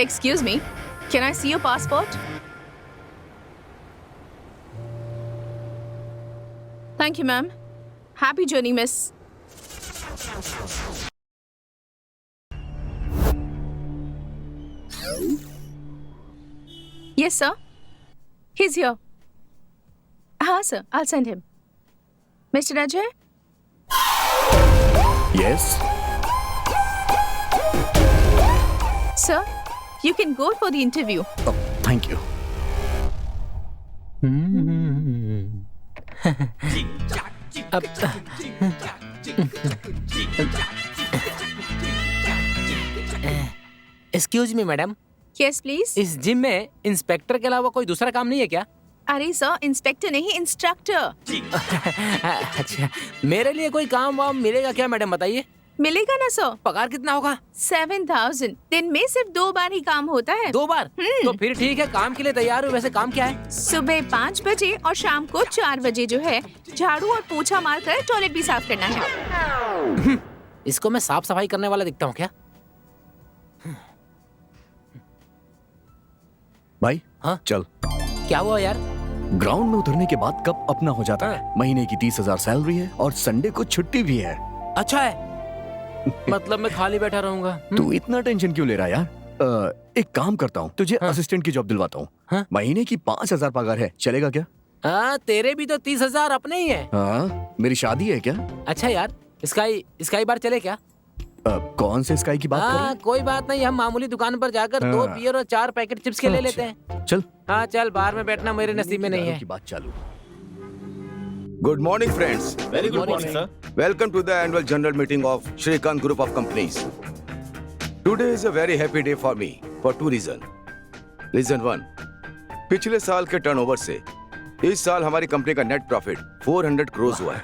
Excuse me, can I see your passport? Thank you, ma'am. Happy journey, miss. Yes, sir. He's here. Sir, I'll send him. Mr. Ajay? Yes. Sir, you can go for the interview. Oh, thank you. Excuse me madam, Yes, please. इस gym में inspector के अलावा कोई दूसरा काम नहीं है क्या? अरे सर, इंस्पेक्टर नहीं, इंस्ट्रक्टर. अच्छा, मेरे लिए कोई काम वाम मिलेगा क्या मैडम, बताइए? मिलेगा ना सर. पगार कितना होगा? 7,000. दिन में सिर्फ 2 बार ही काम होता है. 2 बार? तो फिर ठीक है, काम के लिए तैयार हूँ. वैसे काम क्या है? सुबह 5 बजे और शाम को 4 बजे जो है झाड़ू और पोछा मारकर टॉयलेट भी साफ करना है. इसको मैं साफ सफाई करने वाला दिखता हूँ क्या? भाई हाँ? चल. क्या हुआ यार? ग्राउंड में उतरने के बाद कप अपना हो जाता है. महीने की 30,000 सैलरी है और संडे को छुट्टी भी है. अच्छा है. मतलब मैं खाली बैठा रहूंगा? तू इतना टेंशन क्यों ले रहा है यार? एक काम करता हूँ, तुझे असिस्टेंट की जॉब दिलवाता हूँ. हाँ? महीने की 5,000 पगार है, चलेगा क्या? हाँ, तेरे भी तो 30,000 अपने ही है. हाँ, मेरी शादी है क्या? अच्छा यार, स्काई बार चले क्या? कौन से स्काई की बात कर रहे हैं? कोई बात नहीं, हम मामूली दुकान पर जाकर 2 बियर और 4 पैकेट चिप्स के ले लेते हैं. चल. हाँ चल, बाहर में बैठना मेरे नसीब में नहीं है. की बात चालू. Good morning, friends. Very good morning, sir. Welcome to the annual general meeting of Shrikant Group of Companies. Today is a very happy day for me for 2 reasons. Reason 1, पिछले साल के टर्नओवर से इस साल हमारी कंपनी का net profit 400 crore हुआ है.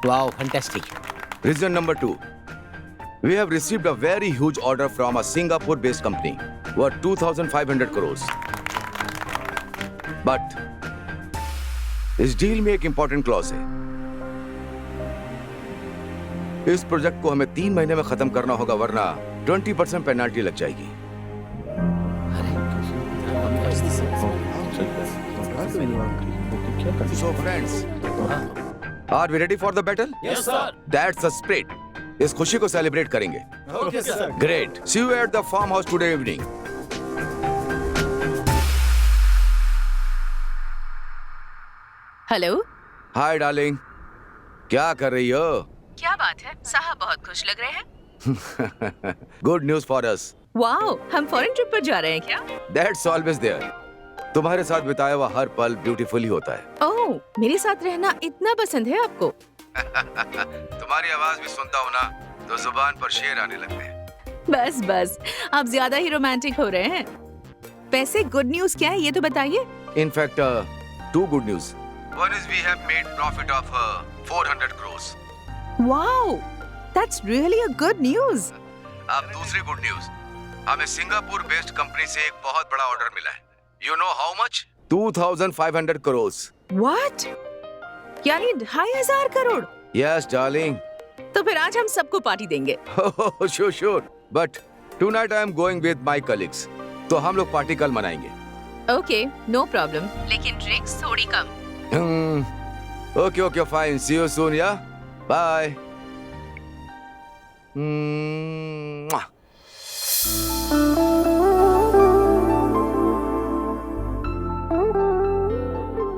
Wow, fantastic. Reason number 2, we have received a very huge order from a Singapore-based company worth 2,500 crores. But इस डील में एक इंपॉर्टेंट क्लॉज है. इस प्रोजेक्ट को हमें 3 महीने में खत्म करना होगा, वरना 20% पेनल्टी लग जाएगी. So friends, are we ready for the battle? Yes, sir. That's the spirit. इस खुशी को सेलिब्रेट करेंगे. Okay, sir. Great. See you at the farmhouse today evening. Hello. Hi darling, क्या कर रही हो? क्या बात है, साहब बहुत खुश लग रहे हैं. Good news for us. Wow, हम फॉरेन ट्रिप पर जा रहे हैं क्या? That's always there. तुम्हारे साथ बिताया हुआ हर पल ब्यूटीफुल ही होता है. ओह, मेरे साथ रहना इतना पसंद है आपको. तुम्हारी आवाज भी सुनता हूँ ना, तो जुबान पर शेर आने लगते हैं. बस बस, आप ज्यादा ही रोमांटिक हो रहे हैं. वैसे गुड न्यूज क्या है ये तो बताइए. In fact, 2 good news. One is we have made profit of 400 crores. Wow, that's really a good news. अब दूसरी गुड न्यूज, हमें सिंगापुर बेस्ड कंपनी से एक बहुत बड़ा ऑर्डर मिला है. You know how much? 2,500 crores. What? यानी 2,500 करोड़. Yes, darling. तो फिर आज हम सबको पार्टी देंगे. Sure, sure. But tonight I am going with my colleagues. तो हम लोग पार्टी कल मनाएंगे. Okay, no problem. लेकिन ड्रिंक्स थोड़ी कम. Okay, fine. See you soon, yeah? Bye. Mwah.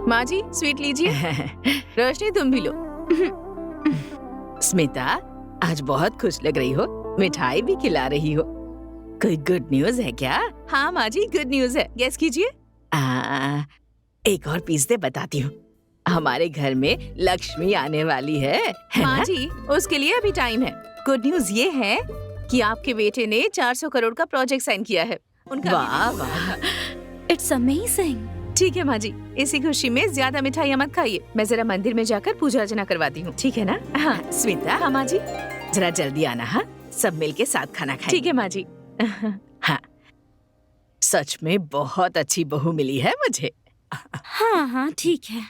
माँ जी, स्वीट लीजिए. रोशनी तुम भी लो. स्मिता, आज बहुत खुश लग रही हो. मिठाई भी खिला रही हो. कोई गुड न्यूज है क्या? हाँ माँ जी, गुड न्यूज है. गेस कीजिए. एक और पीस दे, बताती हूँ. हमारे घर में लक्ष्मी आने वाली है माँ जी, उसके लिए अभी टाइम है. गुड न्यूज ये है कि आपके बेटे ने 400 करोड़ का प्रोजेक्ट साइन किया है. उनका वाह वाह, इट्स अमेजिंग. ठीक है माँ जी, इसी खुशी में ज्यादा मिठाइयाँ मत खाइए. मैं जरा मंदिर में जाकर पूजा अर्चना करवाती हूँ, ठीक है ना? हाँ स्मिता. हाँ माँ जी. जरा जल्दी आना. हाँ, सब मिलके साथ खाना खाएं. ठीक है माँ जी. हाँ, सच में बहुत अच्छी बहू मिली है मुझे. हाँ ठीक है.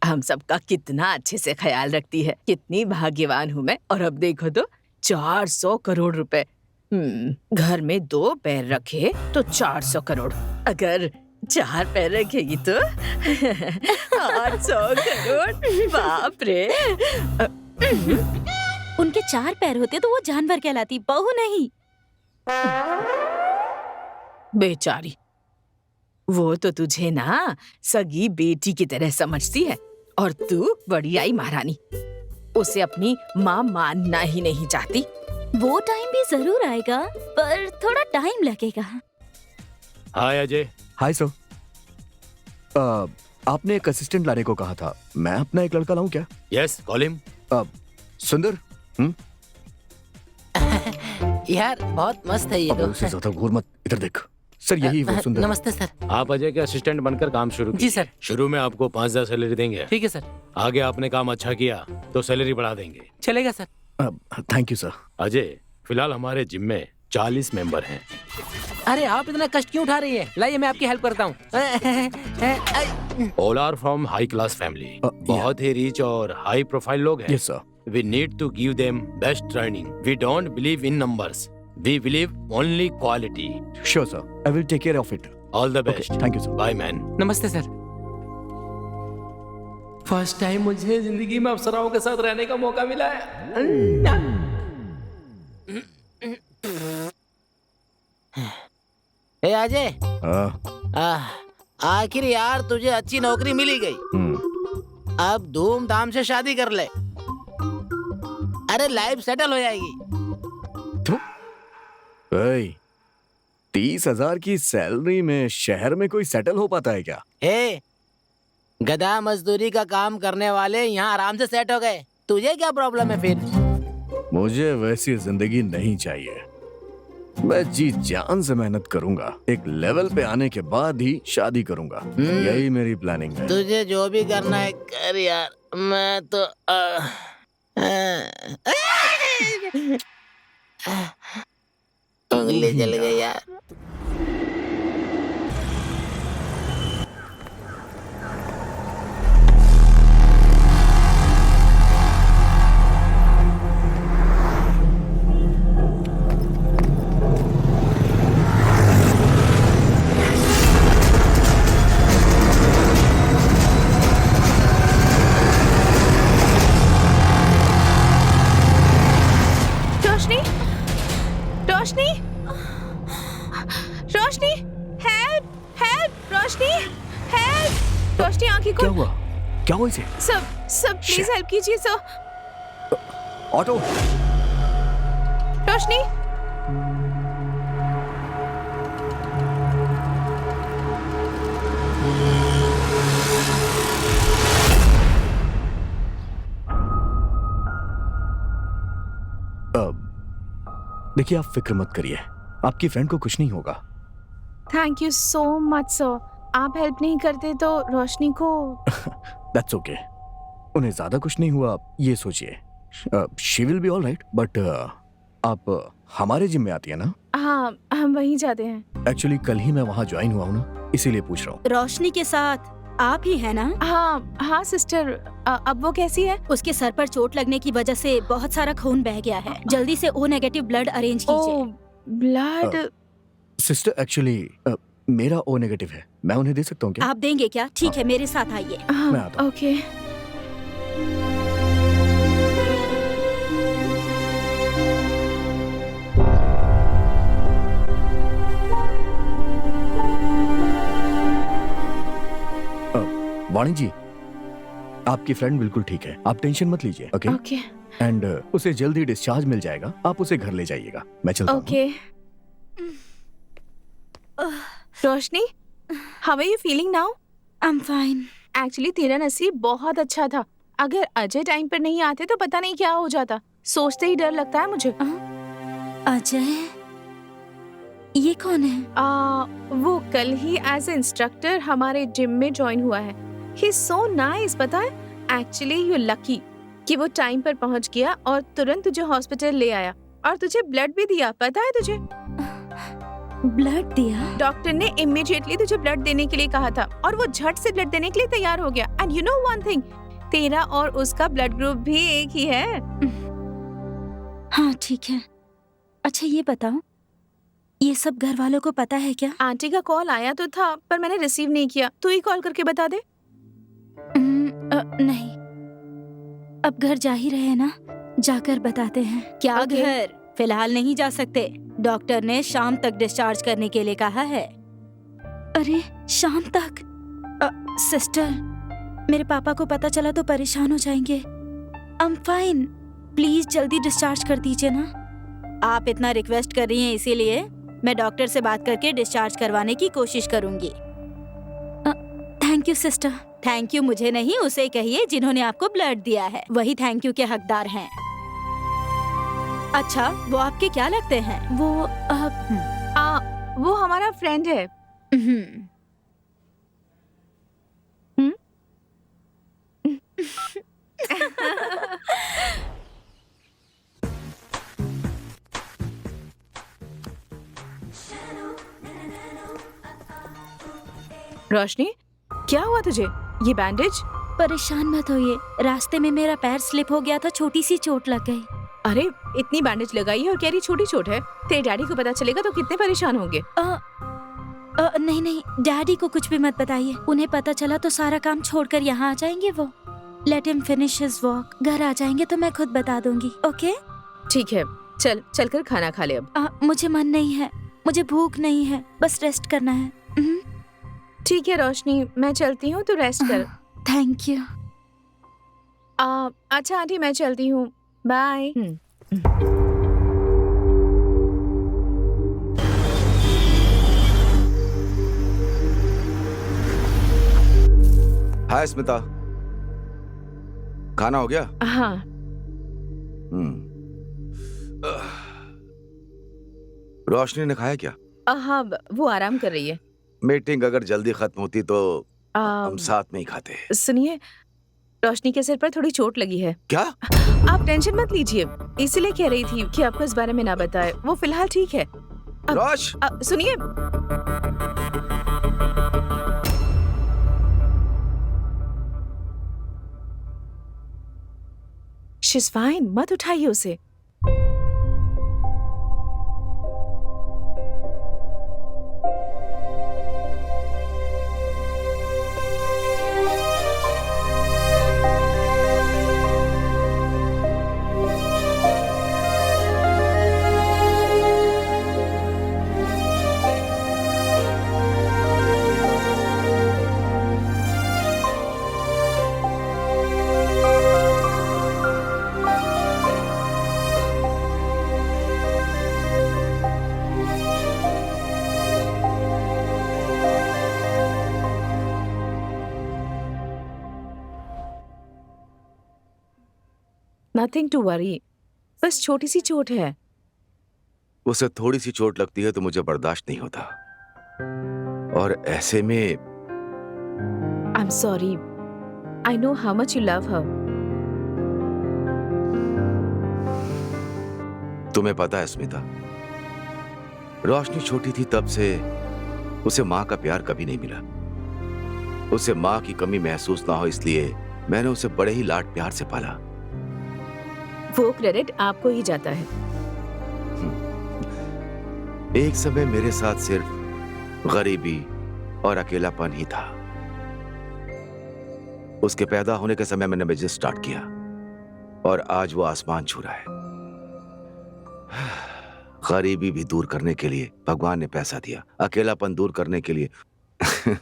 हम सबका कितना अच्छे से ख्याल रखती है. कितनी भाग्यवान हूँ मैं. और अब देखो तो 400 करोड़ रुपए. घर में 2 पैर रखे तो 400 करोड़, अगर 4 पैर रखेगी तो 800 करोड़। बाप रे। उनके 4 पैर होते तो वो जानवर कहलाती, बहू नहीं। बेचारी, वो तो तुझे ना सगी बेटी की तरह समझती है और तू बड़ी आई महारानी, उसे अपनी माँ मानना ही नहीं चाहती। वो टाइम भी जरूर आएगा, पर थोड़ा टाइम लगेगा। हाय अजय। Hi sir. आपने एक असिस्टेंट लाने को कहा था, मैं अपना एक लड़का लाऊं क्या? Yes, call him. सुंदर। यार बहुत मस्त है ये अब तो। उससे ज्यादा घूर मत, इधर देख। सर यही वो सुंदर। नमस्ते सर। आप अजय के असिस्टेंट बनकर काम शुरू जी कीजिए। सर। शुरू में आपको 5,000 सैलरी देंगे। ठीक है सर। आगे आपने काम अच्छा किया तो सैलरी बढ़ा देंगे। चलेगा sir. Thank you sir. Ajay, फिलहाल हमारे जिम में 40 मेंबर हैं। अरे आप इतना कष्ट क्यों उठा रही है? लाइए मैं आपकी हेल्प करता हूँ। All are from high class family. बहुत ही रिच और हाई प्रोफाइल लोग हैं। Yes sir. We need to give them best training. We don't believe in numbers. We believe only quality. Sure sir, I will take care of it. All the best. Thank you sir. Bye man. नमस्ते sir. First time मुझे जिंदगी में अप्सराओं के साथ रहने का मौका मिला है। ए अजय, आखिर यार तुझे अच्छी नौकरी मिली गई। अब धूमधाम से शादी कर ले, अरे लाइफ सेटल हो जाएगी। 30,000 की सैलरी में शहर में कोई सेटल हो पाता है क्या? ए, गधा मजदूरी का काम करने वाले यहाँ आराम से सेट हो गए, तुझे क्या प्रॉब्लम है फिर? मुझे वैसी जिंदगी नहीं चाहिए। मैं जी जान से मेहनत करूंगा, एक लेवल पे आने के बाद ही शादी करूंगा। यही मेरी प्लानिंग है। तुझे जो भी करना है कर यार, मैं तो उंगली जल गई यार। रोशनी, रोशनी, रोशनी, हेल्प, हेल्प, रोशनी, हेल्प। रोशनी आंखें क्या खोल। हुआ? क्या हुआ इसे? सब प्लीज हेल्प कीजिए सर। ऑटो। रोशनी, देखिए आप फिक्र मत करिए, आपकी फ्रेंड को कुछ नहीं होगा। Thank you so much sir. आप हेल्प नहीं करते तो रोशनी को। दैट्स ओके, उन्हें ज्यादा कुछ नहीं हुआ, ये सोचिए। She will be all right. But आप हमारे जिम में आती है ना? हाँ, हम वहीं जाते हैं। एक्चुअली कल ही मैं वहाँ ज्वाइन हुआ हूँ ना, इसीलिए पूछ रहा हूँ। रोशनी के साथ आप ही है ना? हाँ सिस्टर। अब वो कैसी है? उसके सर पर चोट लगने की वजह से बहुत सारा खून बह गया है। जल्दी से O नेगेटिव ब्लड अरेंज कीजिए। ब्लड? सिस्टर एक्चुअली मेरा O नेगेटिव है, मैं उन्हें दे सकता हूँ क्या? आप देंगे क्या? ठीक है, मेरे साथ आइए। मैं आता हूँ। ओके। वाणी जी, आपकी फ्रेंड बिल्कुल ठीक है, आप टेंशन मत लीजिए। ओके ओके एंड उसे जल्दी डिस्चार्ज मिल जाएगा, आप उसे घर ले जाइएगा। मैं चलता हूँ। Okay. Roshni, how are you feeling now? I am fine. Actually तेरा नसीब बहुत अच्छा था। अगर अजय टाइम पर नहीं आते तो पता नहीं क्या हो जाता। सोचते ही डर लगता है मुझे। अजय, ये कौन है? वो कल ही एज ए इंस्ट्रक्टर हमारे जिम में ज्वाइन हुआ है। ही इज सो नाइस, पता है। एक्चुअली यू लकी कि वो टाइम पर पहुंच गया और तुरंत तुझे हॉस्पिटल ले आया और तुझे ब्लड भी दिया, पता है तुझे? ब्लड दिया? डॉक्टर ने इमीडिएटली तुझे ब्लड देने के लिए कहा था और वो झट से ब्लड देने के लिए तैयार हो गया। And you know one thing, तेरा और उसका ब्लड ग्रुप भी एक ही है। हाँ ठीक है, अच्छा ये बताओ, ये सब घर वालों को पता है क्या? आंटी का कॉल आया तो था पर मैंने रिसीव नहीं किया। तू ही कॉल करके बता दे। नहीं, अब घर जा ही रहे हैं ना, जाकर बताते हैं। क्या Okay. घर? फिलहाल नहीं जा सकते, डॉक्टर ने शाम तक डिस्चार्ज करने के लिए कहा है। अरे शाम तक? सिस्टर, मेरे पापा को पता चला तो परेशान हो जाएंगे। आई एम फाइन, प्लीज जल्दी डिस्चार्ज कर दीजिए ना। आप इतना रिक्वेस्ट कर रही हैं, इसीलिए मैं डॉक्टर से बात करके डिस्चार्ज करवाने की कोशिश करूंगी। Thank you sister. Thank you मुझे नहीं, उसे कहिए जिन्होंने आपको ब्लड दिया है, वही थैंक यू के हकदार हैं। अच्छा, वो आपके क्या लगते हैं? वो हमारा फ्रेंड है। हम्म। रोशनी, क्या हुआ तुझे? ये बैंडेज? परेशान मत होइए, रास्ते में मेरा पैर स्लिप हो गया था, छोटी सी चोट लग गई। अरे इतनी बैंडेज लगाई है और कह रही छोटी चोट है। तेरे डैडी को पता चलेगा तो कितने परेशान होंगे। नहीं नहीं, डैडी को कुछ भी मत बताइए, उन्हें पता चला तो सारा काम छोड़कर यहाँ आ जाएंगे वो। Let him finish his walk. घर आ जाएंगे तो मैं खुद बता दूंगी। ओके ठीक है, चल कर खाना खा ले अब। मुझे मन नहीं है, मुझे भूख नहीं है, बस रेस्ट करना है। ठीक है रोशनी, मैं चलती हूँ, तू रेस्ट कर। Thank you. अच्छा आंटी, मैं चलती हूँ, बाय। हाय स्मिता, खाना हो गया? हाँ। रोशनी ने खाया क्या? हाँ, वो आराम कर रही है। मीटिंग अगर जल्दी खत्म होती तो हम साथ में ही खाते। सुनिए, रोशनी के सिर पर थोड़ी चोट लगी है। क्या? आप टेंशन मत लीजिए, इसीलिए कह रही थी कि आपको इस बारे में ना बताए। वो फिलहाल ठीक है। रोश, सुनिए, शीज़ फाइन, मत उठाइए उसे। नथिंग टू वरी, बस छोटी सी चोट है। उसे थोड़ी सी चोट लगती है तो मुझे बर्दाश्त नहीं होता, और ऐसे में I am sorry, I know how much you love हर। तुम्हें पता है स्मिता, रोशनी छोटी थी तब से उसे माँ का प्यार कभी नहीं मिला। उसे माँ की कमी महसूस ना हो इसलिए मैंने उसे बड़े ही लाड प्यार से पाला। वो क्रेडिट आपको ही जाता है। एक समय मेरे साथ सिर्फ गरीबी और अकेलापन ही था। उसके पैदा होने के समय मैंने बिजनेस स्टार्ट किया और आज वो आसमान छू रहा है। गरीबी भी दूर करने के लिए भगवान ने पैसा दिया, अकेलापन दूर करने के लिए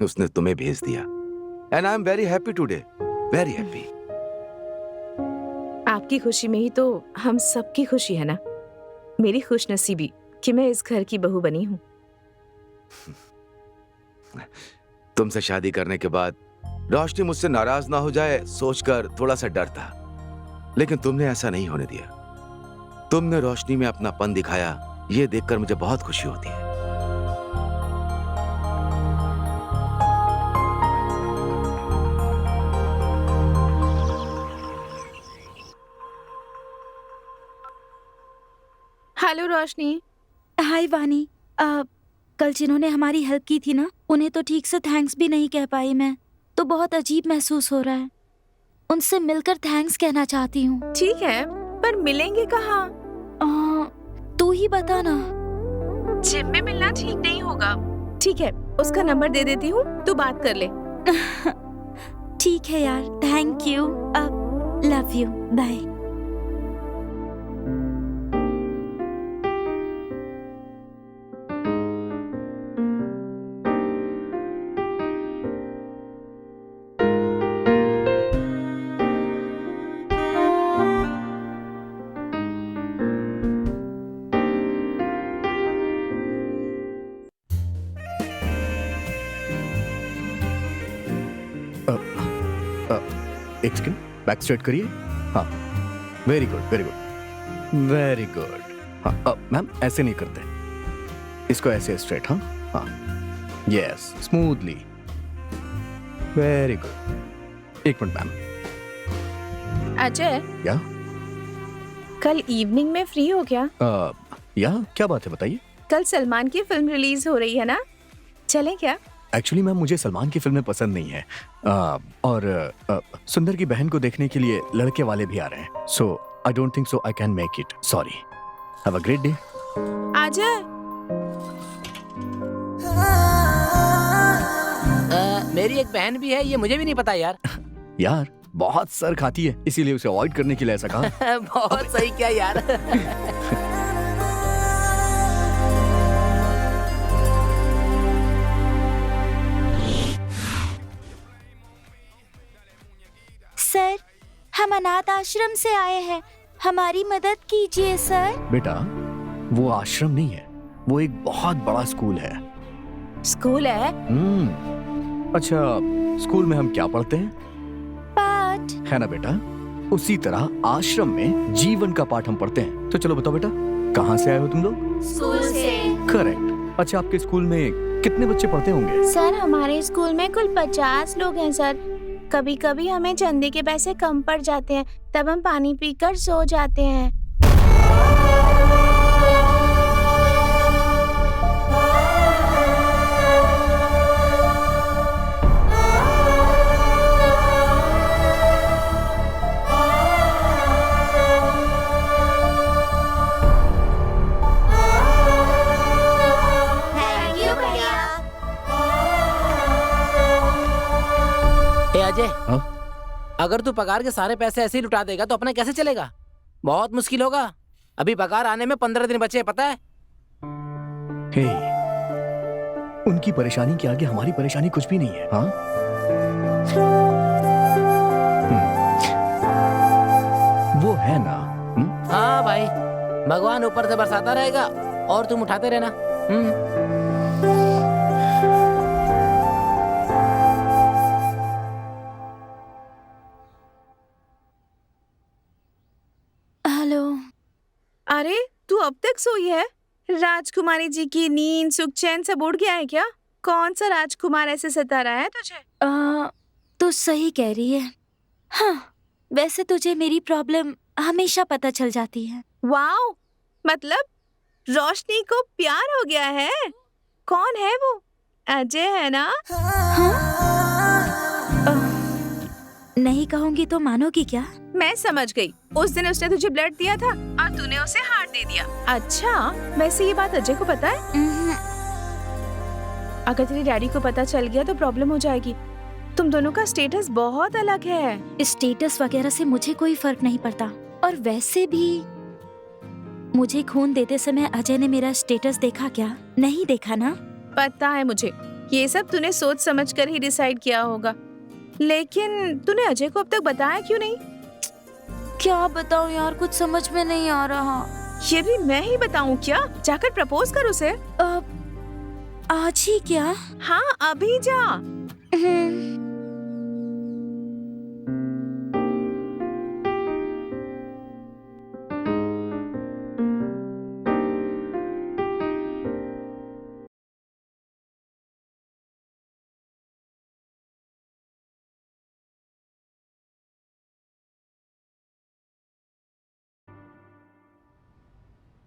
उसने तुम्हें भेज दिया। And I am very happy today, very happy. आपकी खुशी में ही तो हम सबकी खुशी है ना। मेरी खुशनसीबी कि मैं इस घर की बहू बनी हूँ। तुमसे शादी करने के बाद रोशनी मुझसे नाराज ना हो जाए सोचकर थोड़ा सा डर था, लेकिन तुमने ऐसा नहीं होने दिया। तुमने रोशनी में अपनापन दिखाया, ये देखकर मुझे बहुत खुशी होती है। हेलो रोशनी। हाय वानी, कल जिन्होंने हमारी हेल्प की थी ना, उन्हें तो ठीक से थैंक्स भी नहीं कह पाई मैं, तो बहुत अजीब महसूस हो रहा है। उनसे मिलकर थैंक्स कहना चाहती हूँ। ठीक है, पर मिलेंगे कहाँ? तू ही बता ना। जिम में मिलना ठीक नहीं होगा। ठीक है, उसका नंबर दे देती हूँ, तू बात कर ले। ठीक है यार, थैंक यू। अब लव यू, बाय। एक सेकंड, बैक स्ट्रेट करिए। हाँ, very good, very good, very good. हाँ, मैम ऐसे नहीं करते, इसको ऐसे स्ट्रेट। हाँ हाँ, यस, स्मूथली, वेरी गुड। एक मिनट मैम। अजय, या कल इवनिंग में फ्री हो क्या? या क्या बात है, बताइए। कल सलमान की फिल्म रिलीज हो रही है ना, चलें क्या? एक्चुअली मैम मुझे सलमान की फिल्में पसंद नहीं है, और सुंदर की बहन को देखने के लिए लड़के वाले भी आ रहे हैं, so I don't think so I can make it, sorry. Have a great day. Ajay, मेरी एक बहन भी है, ये मुझे भी नहीं पता यार। यार बहुत सर खाती है, इसीलिए उसे अवॉइड करने के लिए ऐसा कहा। बहुत सही किया यार। सर, हम अनाथ आश्रम से आए हैं, हमारी मदद कीजिए सर। बेटा, वो आश्रम नहीं है, वो एक बहुत बड़ा स्कूल है। स्कूल है? अच्छा, स्कूल में हम क्या पढ़ते हैं? पाठ। है ना बेटा, उसी तरह आश्रम में जीवन का पाठ हम पढ़ते हैं। तो चलो बताओ बेटा, कहाँ से आए हो तुम लोग? स्कूल से। करेक्ट। अच्छा, आपके स्कूल में कितने बच्चे पढ़ते होंगे? सर, हमारे स्कूल में कुल 50 लोग हैं सर। कभी कभी हमें चंदे के पैसे कम पड़ जाते हैं, तब हम पानी पीकर सो जाते हैं। अजय, हाँ? अगर तू पगार के सारे पैसे ऐसे ही लुटा देगा तो अपना कैसे चलेगा? बहुत मुश्किल होगा। अभी पगार आने में 15 दिन बचे हैं, पता है? हे, उनकी परेशानी के आगे हमारी परेशानी कुछ भी नहीं है। हाँ? वो है ना। हाँ भाई, भगवान ऊपर से बरसाता रहेगा और तुम उठाते रहना। हेलो। अरे, तू अब तक सोई है? राजकुमारी जी की नींद सुख चैन सब उड़ गया है क्या? कौन सा राजकुमार ऐसे सता रहा है तुझे? तू सही कह रही है। हाँ, वैसे तुझे मेरी प्रॉब्लम हमेशा पता चल जाती है। वाओ, मतलब रोशनी को प्यार हो गया है? कौन है वो? अजय है ना? नहीं कहूंगी तो मानोगी क्या? मैं समझ गई। उस दिन उसने तुझे ब्लड दिया था और तूने उसे हार्ट दे दिया। अच्छा, वैसे ये बात अजय को पता है? अगर तेरे डैडी को पता चल गया तो प्रॉब्लम हो जाएगी। तुम दोनों का स्टेटस बहुत अलग है। स्टेटस वगैरह से मुझे कोई फर्क नहीं पड़ता, और वैसे भी मुझे खून देते समय अजय ने मेरा स्टेटस देखा क्या? नहीं देखा ना? पता है मुझे, ये सब तूने सोच समझ कर ही डिसाइड किया होगा। लेकिन तूने अजय को अब तक बताया क्यों नहीं? क्या बताऊं यार, कुछ समझ में नहीं आ रहा। ये भी मैं ही बताऊं क्या? जाकर प्रपोज कर उसे। आज ही क्या? हाँ, अभी जा।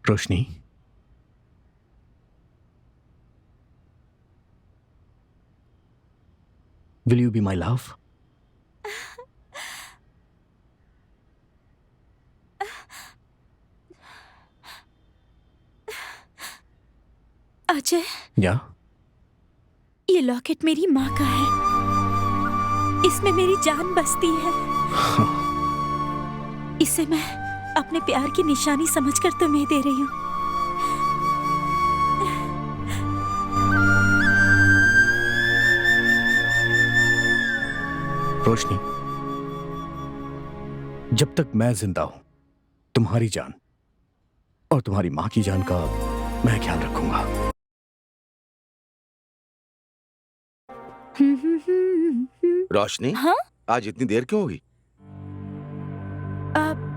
रोशनी, will you be my love? या ये लॉकेट मेरी माँ का है। इसमें मेरी जान बसती है। इसे मैं अपने प्यार की निशानी समझकर तुम्हें दे रही हूँ। रोशनी, जब तक मैं जिंदा हूं, तुम्हारी जान और तुम्हारी मां की जान का मैं ख्याल रखूंगा। रोशनी, हाँ? आज इतनी देर क्यों हुई?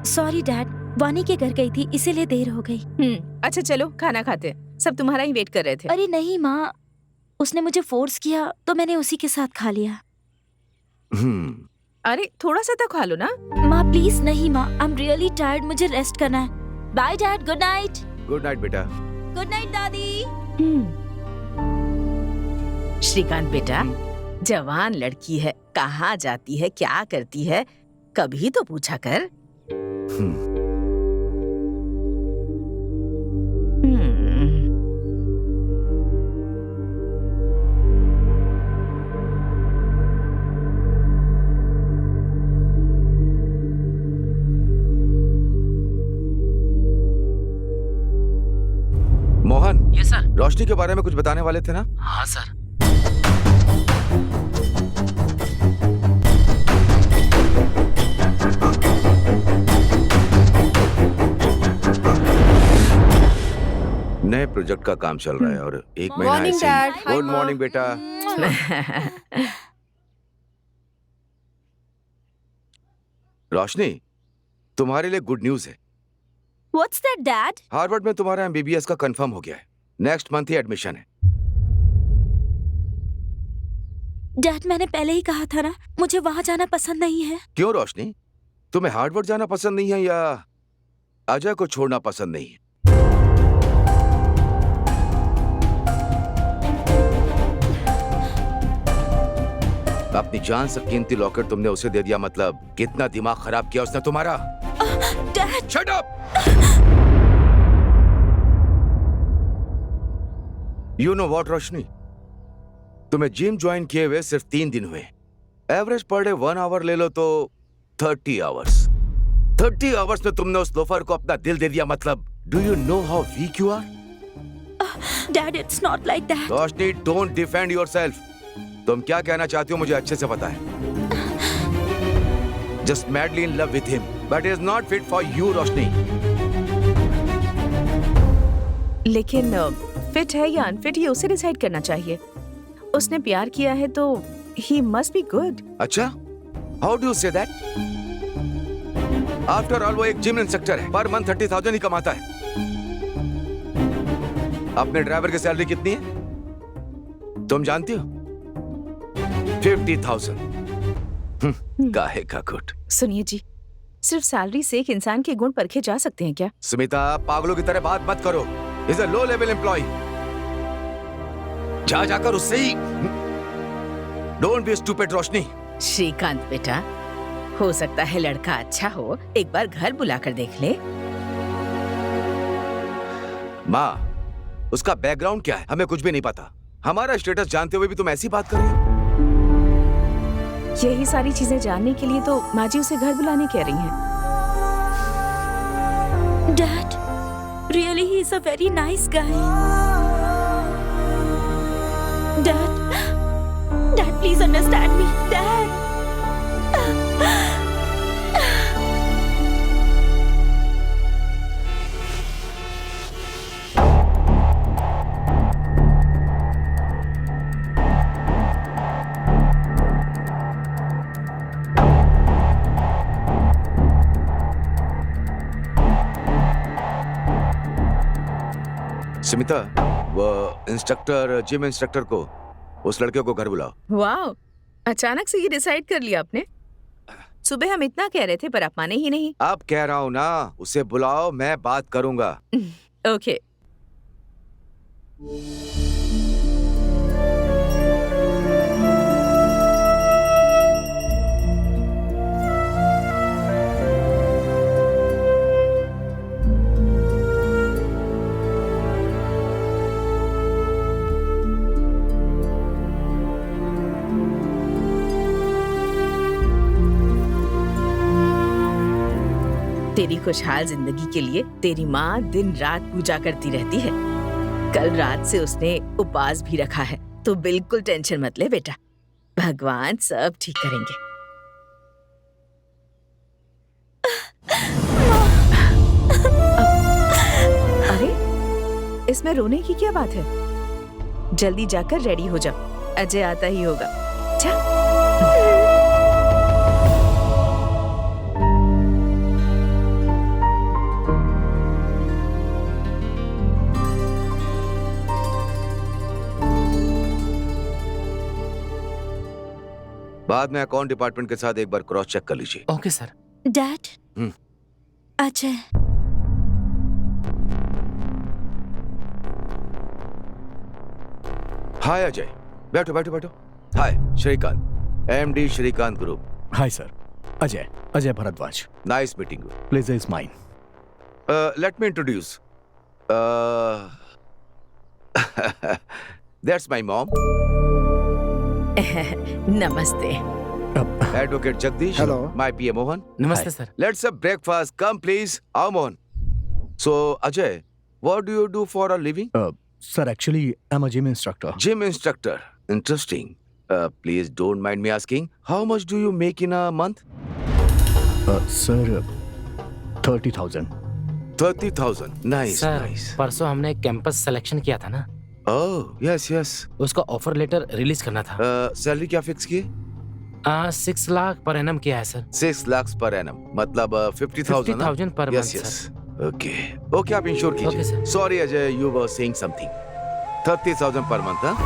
सॉरी डैड, वानी के घर गई थी इसीलिए देर हो गई। अच्छा चलो खाना खाते हैं। सब तुम्हारा ही वेट कर रहे थे। अरे नहीं माँ, उसने मुझे फोर्स किया तो मैंने उसी के साथ खा लिया। अरे थोड़ा सा तो खा लो ना। माँ प्लीज नहीं माँ, आई एम रियली टायर्ड, मुझे रेस्ट करना है। Bye dad, good night. Good night बेटा। गुड नाइट दादी। श्रीकांत बेटा, जवान लड़की है, कहाँ जाती है, क्या करती है, कभी तो पूछा कर। Mohan, yes sir. रोशनी के बारे में कुछ बताने वाले थे ना? हाँ सर। नए प्रोजेक्ट का काम चल रहा है और एक महीना Morning, ऐसे Dad. ही। Hi, good Mom. मॉर्निंग बेटा। रोशनी, तुम्हारे लिए गुड न्यूज है। What's that dad? हार्वर्ड में तुम्हारा एमबीबीएस का कंफर्म हो गया है। नेक्स्ट मंथ ही एडमिशन है। डैड मैंने पहले ही कहा था ना, मुझे वहाँ जाना पसंद नहीं है। क्यों रोशनी, तुम्हें हार्वर्ड जाना पसंद नहीं है या अजय को छोड़ना पसंद नहीं है? अपनी जान से कीमती लॉकेट तुमने उसे दे दिया, मतलब कितना दिमाग खराब किया उसने तुम्हारा। Dad shut up! You know what Roshni, तुम्हें जिम ज्वाइन किए हुए सिर्फ 3 दिन हुए। एवरेज पर डे 1 आवर ले लो तो 30 आवर्स। 30 आवर्स में तुमने उस लोफर को अपना दिल दे दिया, मतलब do you know how weak you are? Dad it's not like that. Roshni, don't defend yourself. तुम क्या कहना चाहती हो मुझे अच्छे से पता है। Just madly in love with him, but is not fit for you Roshni. लेकिन फिट है या अनफिट ये उसे डिसाइड करना चाहिए। उसने प्यार किया है तो ही मस्ट बी गुड। अच्छा, how do you say that? After all वो एक जिम इंस्ट्रक्टर है, पर मंथ 30,000 ही कमाता है। अपने ड्राइवर की सैलरी कितनी है तुम जानती हो? 50,000। काहे का गुट। सुनिए जी, सिर्फ सैलरी से एक इंसान के गुण परखे जा सकते हैं क्या? स्मिता, पागलों की तरह बात मत करो। Is a low level employ. जाकर उससे ही। Don't be stupid Roshni. Shrikant बेटा, हो सकता है लड़का अच्छा हो, एक बार घर बुलाकर देख ले। माँ, उसका बैकग्राउंड क्या है हमें कुछ भी नहीं पता। हमारा स्टेटस जानते हुए भी तुम ऐसी बात कर रही हो। यही सारी चीजें जानने के लिए तो माँ जी उसे घर बुलाने कह रही हैं। Dad really he is a very nice guy. Dad please understand me. Dad Smita, वो इंस्ट्रक्टर, जिम इंस्ट्रक्टर को, उस लड़के को घर बुलाओ। वाह, अचानक से ये डिसाइड कर लिया आपने? सुबह हम इतना कह रहे थे पर आप माने ही नहीं। अब कह रहा हूँ ना, उसे बुलाओ, मैं बात करूंगा। ओके। तेरी खुशहाल जिंदगी के लिए तेरी माँ दिन रात पूजा करती रहती है। कल रात से उसने उपवास भी रखा है, तो बिल्कुल टेंशन मत ले बेटा, भगवान सब ठीक करेंगे। अरे इसमें रोने की क्या बात है? जल्दी जाकर रेडी हो जाओ, अजय आता ही होगा। जा। बाद में अकाउंट डिपार्टमेंट के साथ एक बार क्रॉस चेक कर लीजिए। Okay sir. Dad, hmm. Ajay, hi Ajay, बैठो बैठो बैठो। Hi Srikanth, MD Srikanth group. Hi sir, Ajay Bhardwaj. Nice meeting you. Please is mine. Let me introduce, that's my mom, नमस्ते। Advocate Jagdish. Hello. My PA Mohan. नमस्ते sir. Let's have breakfast, come please. आओ Mohan. So Ajay, what do you do for a living? Sir actually I am a gym instructor. Gym instructor. Interesting. Please don't mind me asking, how much do you make in a month? Sir 30,000। 30,000. Nice, sir, nice. परसों हमने campus selection किया था ना, Oh, yes, yes. उसका offer letter release करना था। Salary क्या fix किए? 6 लाख पर एनम किया है सर। 6 lakhs per annum. मतलब 50,000 ना? 50,000 per Yes, month, yes. Okay. Okay, आप इंश्योर Okay, कीजिए। sir. Sorry Ajay, you were saying something. 30,000 per month, हाँ?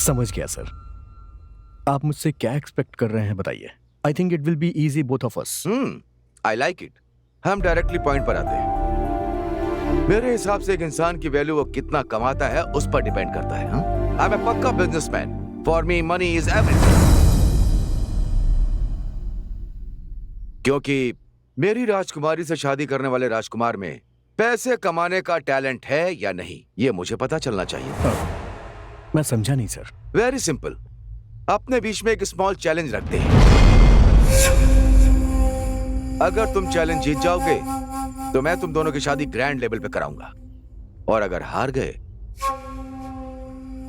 समझ गया सर। आप मुझसे क्या एक्सपेक्ट कर रहे हैं बताइए। I think it will be easy both of us. I like it. हम डायरेक्टली पॉइंट पर आते हैं। मेरे हिसाब से एक इंसान की वैल्यू वो कितना कमाता है उस पर डिपेंड करता है। आई एम ए पक्का businessman. For me money is everything. क्योंकि मेरी राजकुमारी से शादी करने वाले राजकुमार में पैसे कमाने का टैलेंट है या नहीं, ये मुझे पता चलना चाहिए। मैं समझा नहीं सर। Very simple. अपने बीच में एक स्मॉल चैलेंज रखते हैं। अगर तुम चैलेंज जीत जाओगे तो मैं तुम दोनों की शादी ग्रैंड लेवल पे कराऊंगा, और अगर हार गए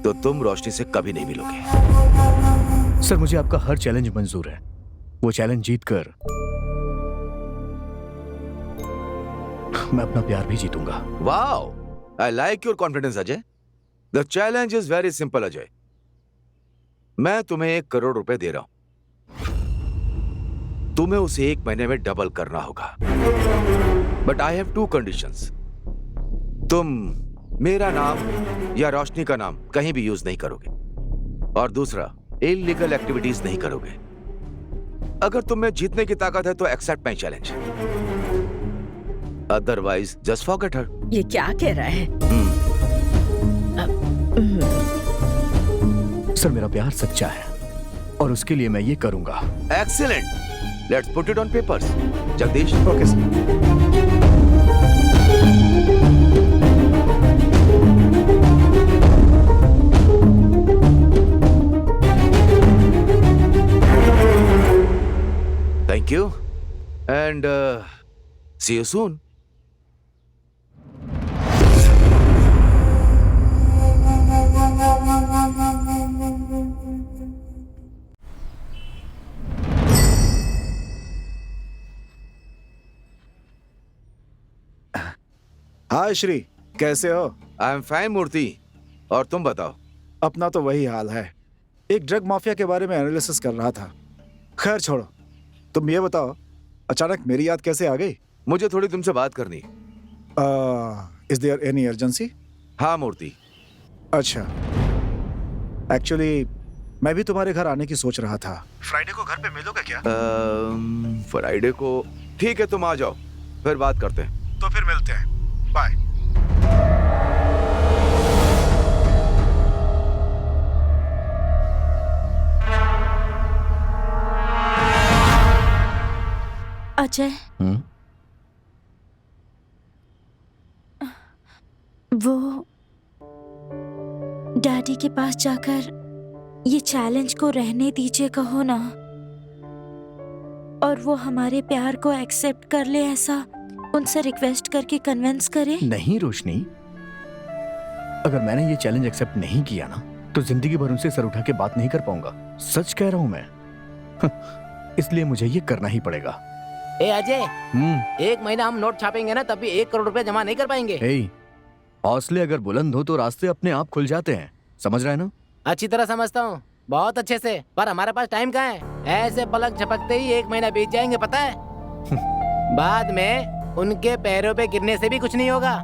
तो तुम रोशनी से कभी नहीं मिलोगे। सर मुझे आपका हर चैलेंज मंजूर है। वो चैलेंज जीतकर मैं अपना प्यार भी जीतूंगा। Wow, I like your confidence Ajay. The challenge is very simple Ajay. मैं तुम्हें 1 करोड़ रुपए दे रहा हूं। तुम्हें उसे 1 महीने में डबल करना होगा। But I have 2 conditions. तुम मेरा नाम या रोशनी का नाम कहीं भी यूज नहीं करोगे, और दूसरा इलीगल एक्टिविटीज नहीं करोगे। अगर तुम में जीतने की ताकत है तो accept my challenge, otherwise just forget her. ये क्या कह रहा है? सर मेरा प्यार सच्चा है और उसके लिए मैं ये करूंगा। Excellent, let's put it on papers. Jagdish. Okay sir. Thank you, and see you soon. हाय श्री, कैसे हो? आई एम फाइन मूर्ति, और तुम बताओ? अपना तो वही हाल है। एक ड्रग माफिया के बारे में एनालिसिस कर रहा था। खैर छोड़ो, तुम ये बताओ अचानक मेरी याद कैसे आ गई? मुझे थोड़ी तुमसे बात करनी है। Is there any urgency? हाँ मूर्ति। अच्छा, एक्चुअली मैं भी तुम्हारे घर आने की सोच रहा था। फ्राइडे को घर पे मिलोगे क्या? फ्राइडे को ठीक है, तुम आ जाओ, फिर बात करते हैं। तो फिर मिलते हैं, बाय। अजय, वो डैडी के पास जाकर ये चैलेंज को रहने दीजिए कहो ना। और वो हमारे प्यार को एक्सेप्ट कर ले, ऐसा उनसे रिक्वेस्ट करके कन्विंस करे। नहीं रोशनी, अगर मैंने ये चैलेंज एक्सेप्ट नहीं किया ना तो जिंदगी भर उनसे सर उठा के बात नहीं कर पाऊंगा। सच कह रहा हूं मैं। इसलिए मुझे ये करना ही पड़ेगा। ए अजय, 1 महीना हम नोट छापेंगे ना तब भी 1 करोड़ रुपए जमा नहीं कर पाएंगे। हौसले अगर बुलंद हो तो रास्ते अपने आप खुल जाते हैं, समझ रहे हैं ना? अच्छी तरह समझता हूँ, बहुत अच्छे से, पर हमारे पास टाइम कहाँ है? ऐसे पलक झपकते ही 1 महीना बीत जाएंगे, पता है? बाद में उनके पैरों पे गिरने से भी कुछ नहीं होगा।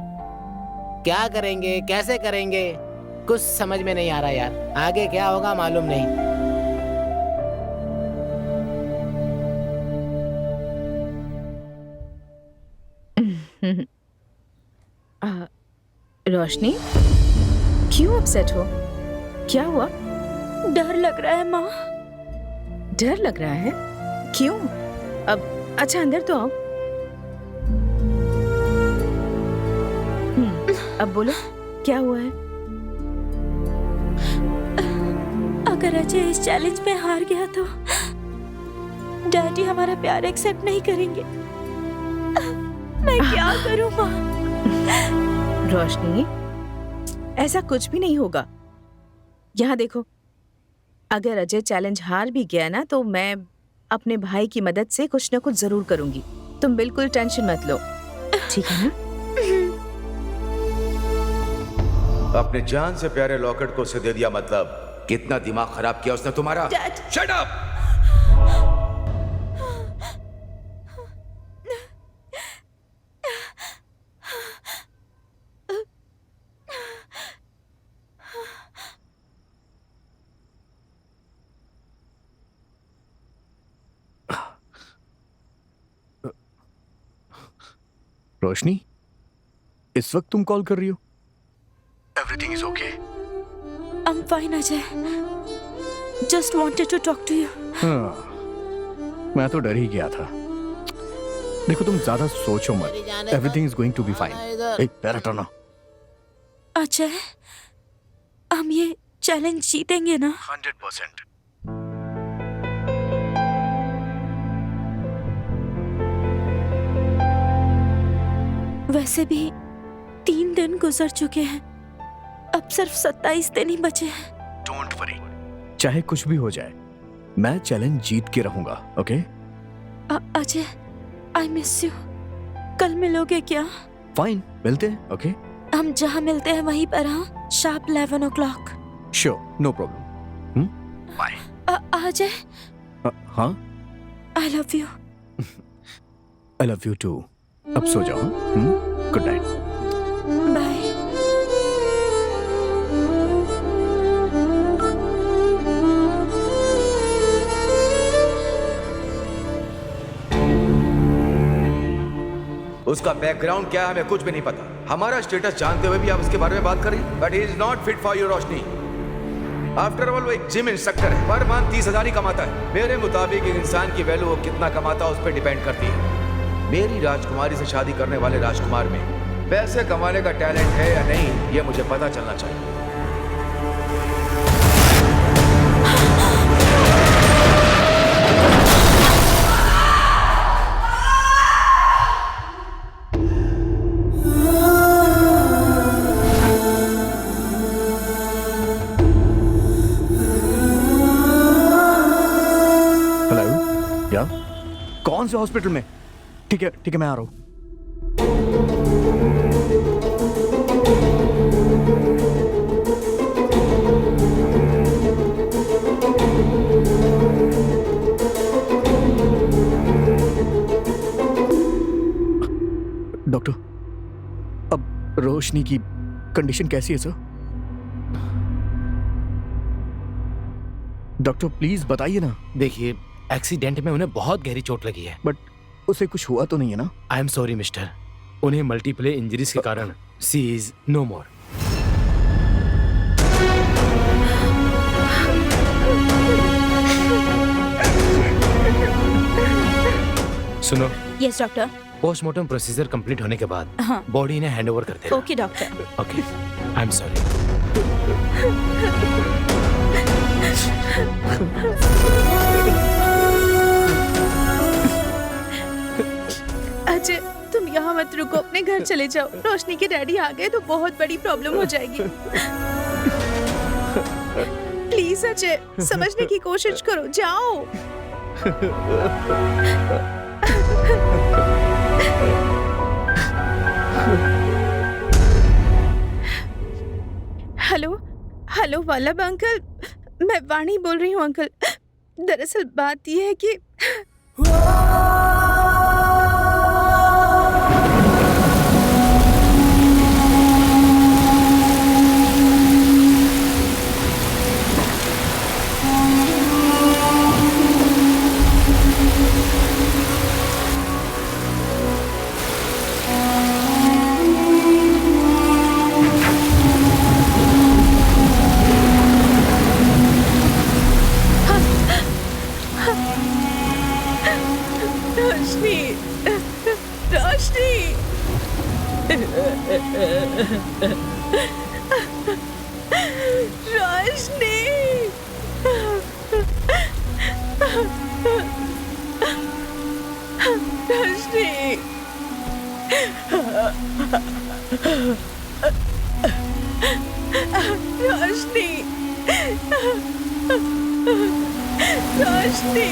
क्या करेंगे, कैसे करेंगे, कुछ समझ में नहीं आ रहा यार। आगे क्या होगा मालूम नहीं। रोशनी, क्यों अपसेट हो? क्या हुआ? डर लग रहा है माँ। डर लग रहा है? क्यों? अब अच्छा अंदर तो आओ। अब बोलो, क्या हुआ है? अगर अजय इस चैलेंज में हार गया तो डैडी हमारा प्यार एक्सेप्ट नहीं करेंगे। मैं क्या करूं माँ? रोशनी, ऐसा कुछ भी नहीं होगा। यहाँ देखो, अगर अजय चैलेंज हार भी गया ना तो मैं अपने भाई की मदद से कुछ ना कुछ जरूर करूंगी। तुम बिल्कुल टेंशन मत लो, ठीक है ना? अपने जान से प्यारे लॉकेट को उसे दे दिया, मतलब कितना दिमाग खराब किया उसने तुम्हारा। Shut up! रोशनी, इस वक्त तुम कॉल कर रही हो? Everything is okay? I'm fine Ajay, just wanted to talk to you. हाँ, मैं तो डर ही गया था। देखो तुम ज्यादा सोचो मत, everything is going to be fine. पैर हटाना। अजय, हम ये चैलेंज जीतेंगे ना? 100%। वैसे भी 3 दिन गुजर चुके हैं, अब सिर्फ 27 दिन ही बचे हैं। डोंट वरी, चाहे कुछ भी हो जाए मैं चैलेंज जीत के रहूंगा, okay? Ajay, I miss you. कल मिलोगे क्या? फाइन, मिलते हैं, ओके? हम जहाँ मिलते हैं वहीं पर, हाँ, sharp 11 o'clock। Sure, no problem. Bye. Ajay, हाँ, I love you. I love you too. अब सो जाओ। Good night. बाय। उसका बैकग्राउंड क्या है हमें कुछ भी नहीं पता। हमारा स्टेटस जानते हुए भी आप उसके बारे में बात करें। But he is not fit for you Roshni. After all वो एक जिम इंस्ट्रक्टर है, पर मंथ 30,000 ही कमाता है। मेरे मुताबिक एक इंसान की वैल्यू वो कितना कमाता है उस पर डिपेंड करती है। मेरी राजकुमारी से शादी करने वाले राजकुमार में पैसे कमाने का टैलेंट है या नहीं, ये मुझे पता चलना चाहिए। हेलो, या कौन से हॉस्पिटल में? ठीक है, मैं आ रहा हूँ। डॉक्टर, अब रोशनी की कंडीशन कैसी है सर? डॉक्टर प्लीज बताइए ना। देखिए, एक्सीडेंट में उन्हें बहुत गहरी चोट लगी है। बट उसे कुछ हुआ तो नहीं है ना? आई एम सॉरी मिस्टर, उन्हें मल्टीपल इंजरीज के कारण सी इज नो मोर। सुनो, yes doctor. Postmortem procedure complete होने के बाद हाँ। बॉडी इन्हें हैंड ओवर कर देना। Okay doctor. Okay, I am sorry. Ajay, तुम यहाँ मत रुको, अपने घर चले जाओ। रोशनी के डैडी आ गए तो बहुत बड़ी प्रॉब्लम हो जाएगी। प्लीज अजय, समझने की कोशिश करो, जाओ। हेलो हेलो वल्लभ अंकल, मैं वाणी बोल रही हूँ अंकल। दरअसल बात यह है कि रोशनी, रोशनी, रोशनी, रोशनी, रोशनी, रोशनी।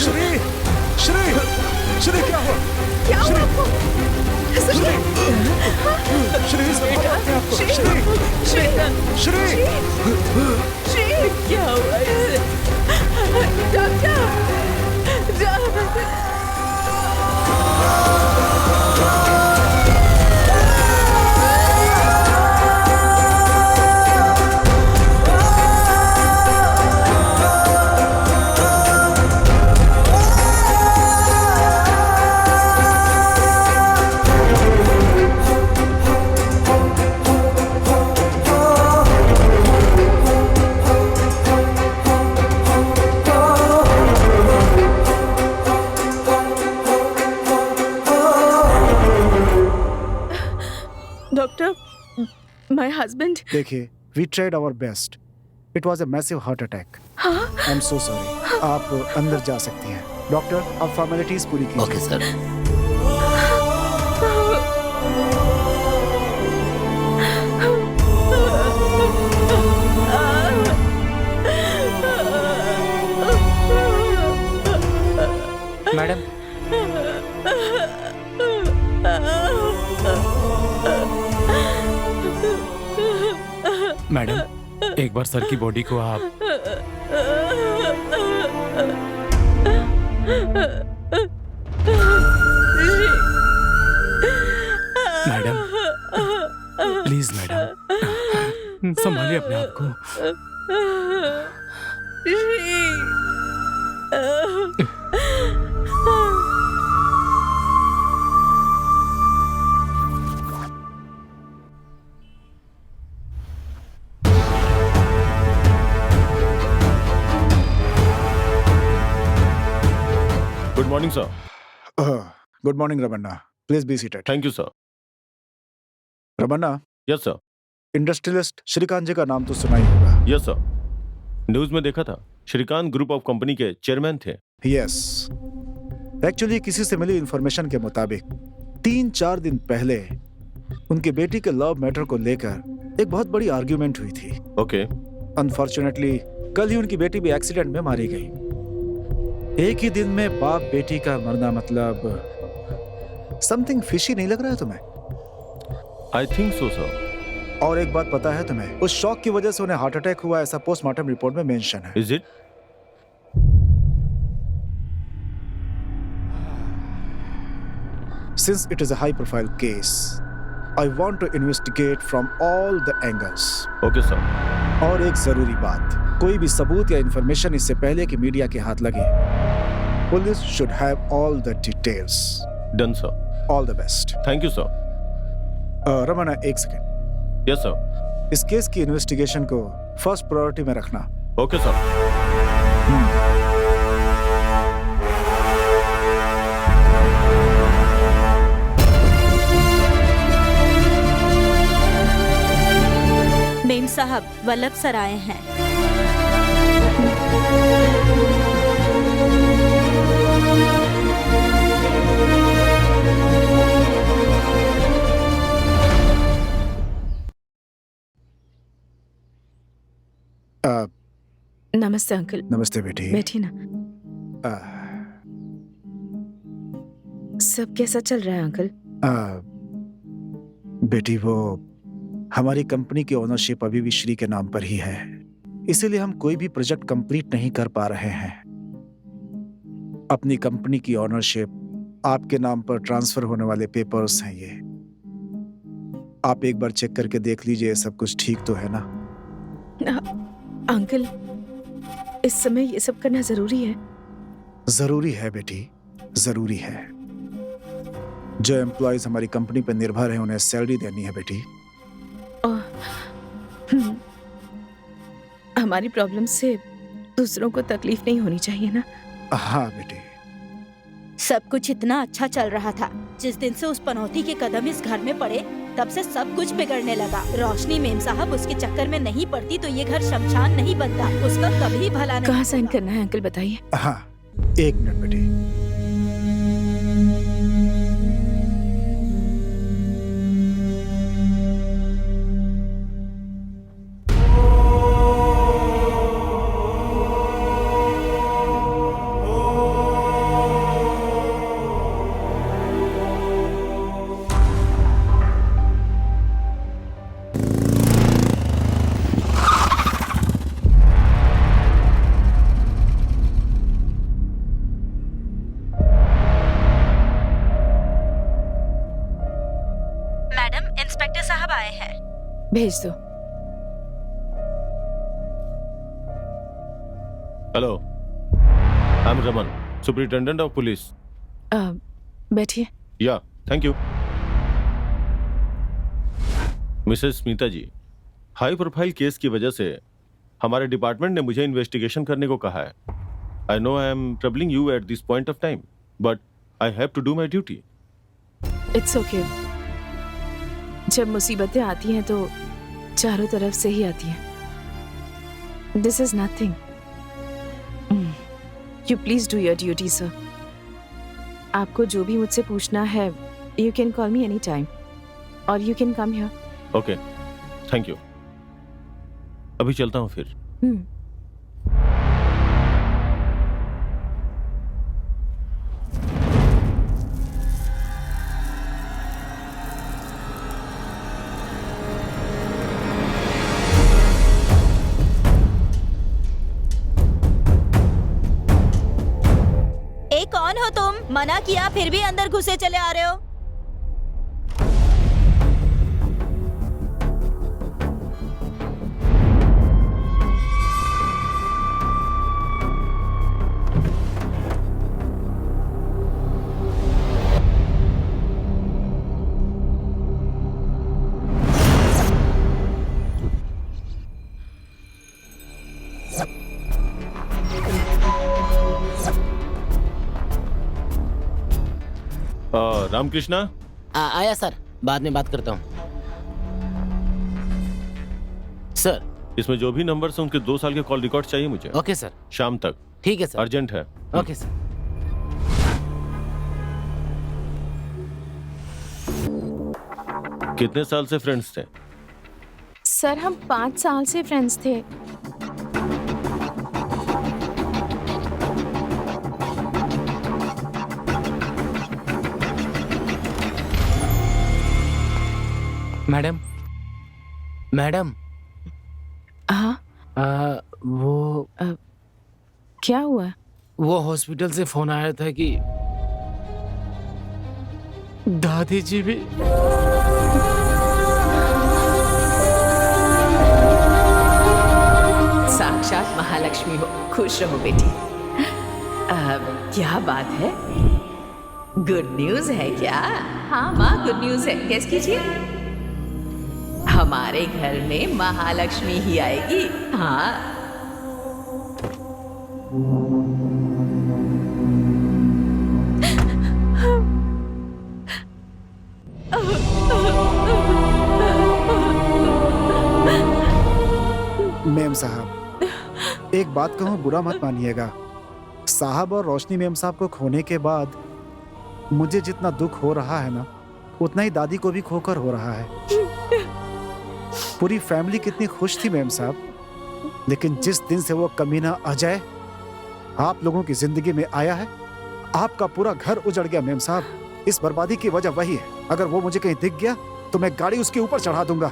श्री, श्री, श्री क्या हुआ? क्या हुआ आपको? श्री, श्री, श्री, श्री, श्री, क्या हुआ इसे? Doctor, my husband. देखिए, we tried our best. It was a massive heart attack. I'm so sorry. आप अंदर जा सकती हैं। डॉक्टर, आप फॉर्मेलिटीज पूरी कीजिए। Okay sir. मैडम, मैडम, एक बार सर की बॉडी को आप मैडम, प्लीज मैडम, संभालिए अपने आप को। Good morning sir. Good morning Ramanna, please be seated. Thank you sir. Ramanna, yes sir. Industrialist Srikanth ji का नाम तो सुना ही होगा। यस सर, न्यूज में देखा था। श्रीकांत ग्रुप ऑफ कंपनी के चेयरमैन थे। यस, एक्चुअली किसी से मिली इंफॉर्मेशन के मुताबिक 3-4 दिन पहले उनकी बेटी के लव मैटर को लेकर एक बहुत बड़ी आर्ग्यूमेंट हुई थी। ओके। अनफॉर्चुनेटली कल ही उनकी बेटी भी एक्सीडेंट में मारी गई। एक ही दिन में बाप बेटी का मरना, मतलब समथिंग फिशी नहीं लग रहा है तुम्हें? I think so sir. और एक बात पता है तुम्हें, उस शॉक की वजह से उन्हें हार्ट अटैक हुआ, ऐसा पोस्टमार्टम रिपोर्ट में मेंशन है। Is it? Since it is a high profile case, I want to investigate from all the angles. Okay sir. और एक जरूरी बात, कोई भी सबूत या इंफॉर्मेशन इससे पहले कि मीडिया के हाथ लगे, Police should have all the details. Done sir. All the best. Thank you sir. Ramana, एक सेकेंड। Yes sir. इस केस की इन्वेस्टिगेशन को फर्स्ट प्रायोरिटी में रखना। Okay sir. मेम साहब, वल्लभ सर आए हैं। नमस्ते अंकल। नमस्ते बेटी। बैठिए ना। सब कैसा चल रहा है अंकल? बेटी, वो हमारी कंपनी की ओनरशिप अभी भी श्री के नाम पर ही है, इसीलिए हम कोई भी प्रोजेक्ट कंप्लीट नहीं कर पा रहे हैं। अपनी कंपनी की ओनरशिप आपके नाम पर ट्रांसफर होने वाले पेपर्स हैं ये। आप एक बार चेक करके देख लीजिए सब कुछ ठीक तो है ना? अंकल, इस समय ये सब करना जरूरी है? जरूरी है बेटी, जरूरी है। जो एम्प्लॉयज हमारी कंपनी पर निर्भर हैं उन्हें सैलरी देनी है बेटी। हमारी प्रॉब्लम से दूसरों को तकलीफ नहीं होनी चाहिए ना? हाँ बेटी। सब कुछ इतना अच्छा चल रहा था। जिस दिन से उस पनौती के कदम इस घर में पड़े, तब से सब कुछ बिगड़ने लगा। रोशनी मेम साहब उसके चक्कर में नहीं पड़ती तो ये घर शमशान नहीं बनता। उसका कभी भला नहीं। कहाँ साइन करना है अंकल, बताइए। हाँ, एक मिनट बेटी। इंस्पेक्टर साहब आए हैं। भेज दो। Hello, I am Raman, superintendent of police. बैठिए। Yeah, thank you. Mrs Smita ji, high profile case की वजह से हमारे डिपार्टमेंट ने मुझे इन्वेस्टिगेशन करने को कहा है। I know I am troubling you at this point of time, but I have to do my duty. It's okay. जब मुसीबतें आती हैं तो चारों तरफ से ही आती हैं। This is nothing. You please do your duty sir. आपको जो भी मुझसे पूछना है, you can call me any time और you can come here. Okay, thank you. अभी चलता हूँ फिर। कौन हो तुम? मना किया फिर भी अंदर घुसे चले आ रहे हो। रामकृष्णा आया सर, बाद में बात करता हूँ सर। इसमें जो भी नंबर हैं उनके 2 साल के कॉल रिकॉर्ड चाहिए मुझे। Okay sir. शाम तक। ठीक है सर। अर्जेंट है। Okay sir. कितने साल से फ्रेंड्स थे? सर हम 5 साल से फ्रेंड्स थे। Madam, madam. हाँ, वो क्या हुआ? वो हॉस्पिटल से फोन आया था कि दादी जी भी। साक्षात महालक्ष्मी हो। खुश रहो बेटी। क्या बात है? गुड न्यूज है क्या? हाँ माँ, गुड न्यूज है। गेस कीजिए। हमारे घर में महालक्ष्मी ही आएगी। हाँ। मेम साहब, एक बात कहूँ, बुरा मत मानिएगा। साहब और रोशनी मेम साहब को खोने के बाद मुझे जितना दुख हो रहा है ना, उतना ही दादी को भी खोकर हो रहा है। पूरी फैमिली कितनी खुश थी मेम साहब, लेकिन जिस दिन से वो कमीना अजय आप लोगों की जिंदगी में आया है, आपका पूरा घर उजड़ गया मेम साहब। इस बर्बादी की वजह वही है। अगर वो मुझे कहीं दिख गया तो मैं गाड़ी उसके ऊपर चढ़ा दूंगा।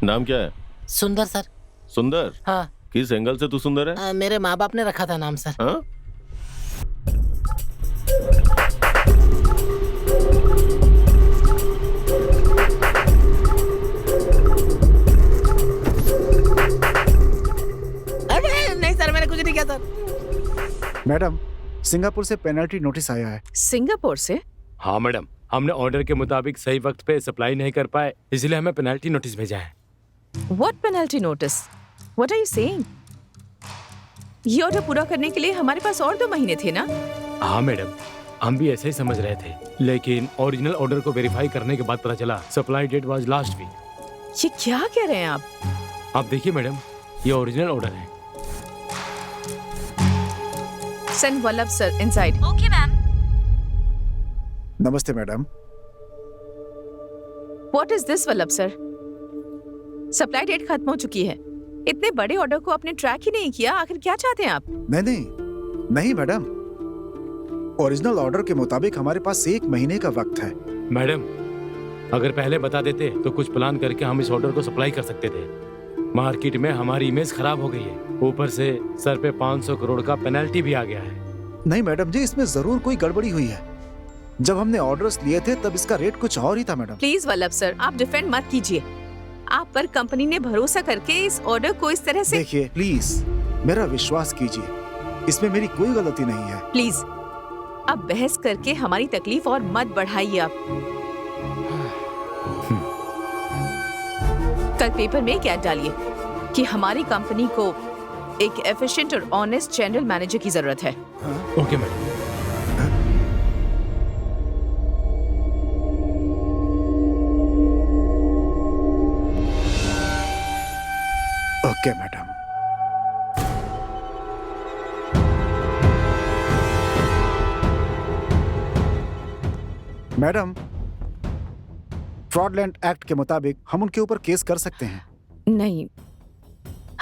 नाम क्या है? सुंदर सर। सुंदर? हाँ। किस एंगल से तू सुंदर है? मेरे माँ बाप ने रखा था नाम सर। हाँ? अरे नहीं सर, मैंने कुछ नहीं किया सर। मैडम, सिंगापुर से पेनल्टी नोटिस आया है। सिंगापुर से? हाँ मैडम, हमने ऑर्डर के मुताबिक सही वक्त पे सप्लाई नहीं कर पाए, इसलिए हमें पेनल्टी नोटिस भेजा है। What penalty notice? What are you saying? ये ऑर्डर पूरा करने के लिए हमारे पास और 2 महीने थे ना? हाँ मैडम, हम भी ऐसे ही समझ रहे थे, लेकिन ओरिजिनल ऑर्डर को वेरीफाई करने के बाद पता चला supply date was last week. ये क्या कह रहे हैं आप? आप देखिए मैडम, ये ओरिजिनल ऑर्डर है। Send Vallabh sir inside. Okay ma'am. नमस्ते madam. What is this Vallabh sir? Supply date खत्म हो चुकी है। इतने बड़े ऑर्डर को आपने ट्रैक ही नहीं किया। आखिर क्या चाहते हैं आप? नहीं मैडम, ओरिजिनल ऑर्डर के मुताबिक हमारे पास 1 महीने का वक्त है। मैडम, अगर पहले बता देते तो कुछ प्लान करके हम इस ऑर्डर को सप्लाई कर सकते थे। मार्केट में हमारी इमेज खराब हो गई है, ऊपर से सर पे 500 करोड़ का पेनल्टी भी आ गया है। नहीं मैडम जी, इसमें जरूर कोई गड़बड़ी हुई है। जब हमने ऑर्डर्स लिए थे तब इसका रेट कुछ और ही था मैडम। प्लीज वल्लभ सर, आप डिफेंड मत कीजिए। आप पर कंपनी ने भरोसा करके इस ऑर्डर को इस तरह से। देखिए प्लीज, मेरा विश्वास कीजिए, इसमें मेरी कोई गलती नहीं है। प्लीज अब बहस करके हमारी तकलीफ और मत बढ़ाइए आप। कल पेपर में क्या डालिए कि हमारी कंपनी को एक एफिशिएंट और ऑनेस्ट जनरल मैनेजर की जरूरत है। Okay madam. Okay madam. Madam, फ्रॉडलैंड एक्ट के मुताबिक हम उनके ऊपर केस कर सकते हैं। नहीं,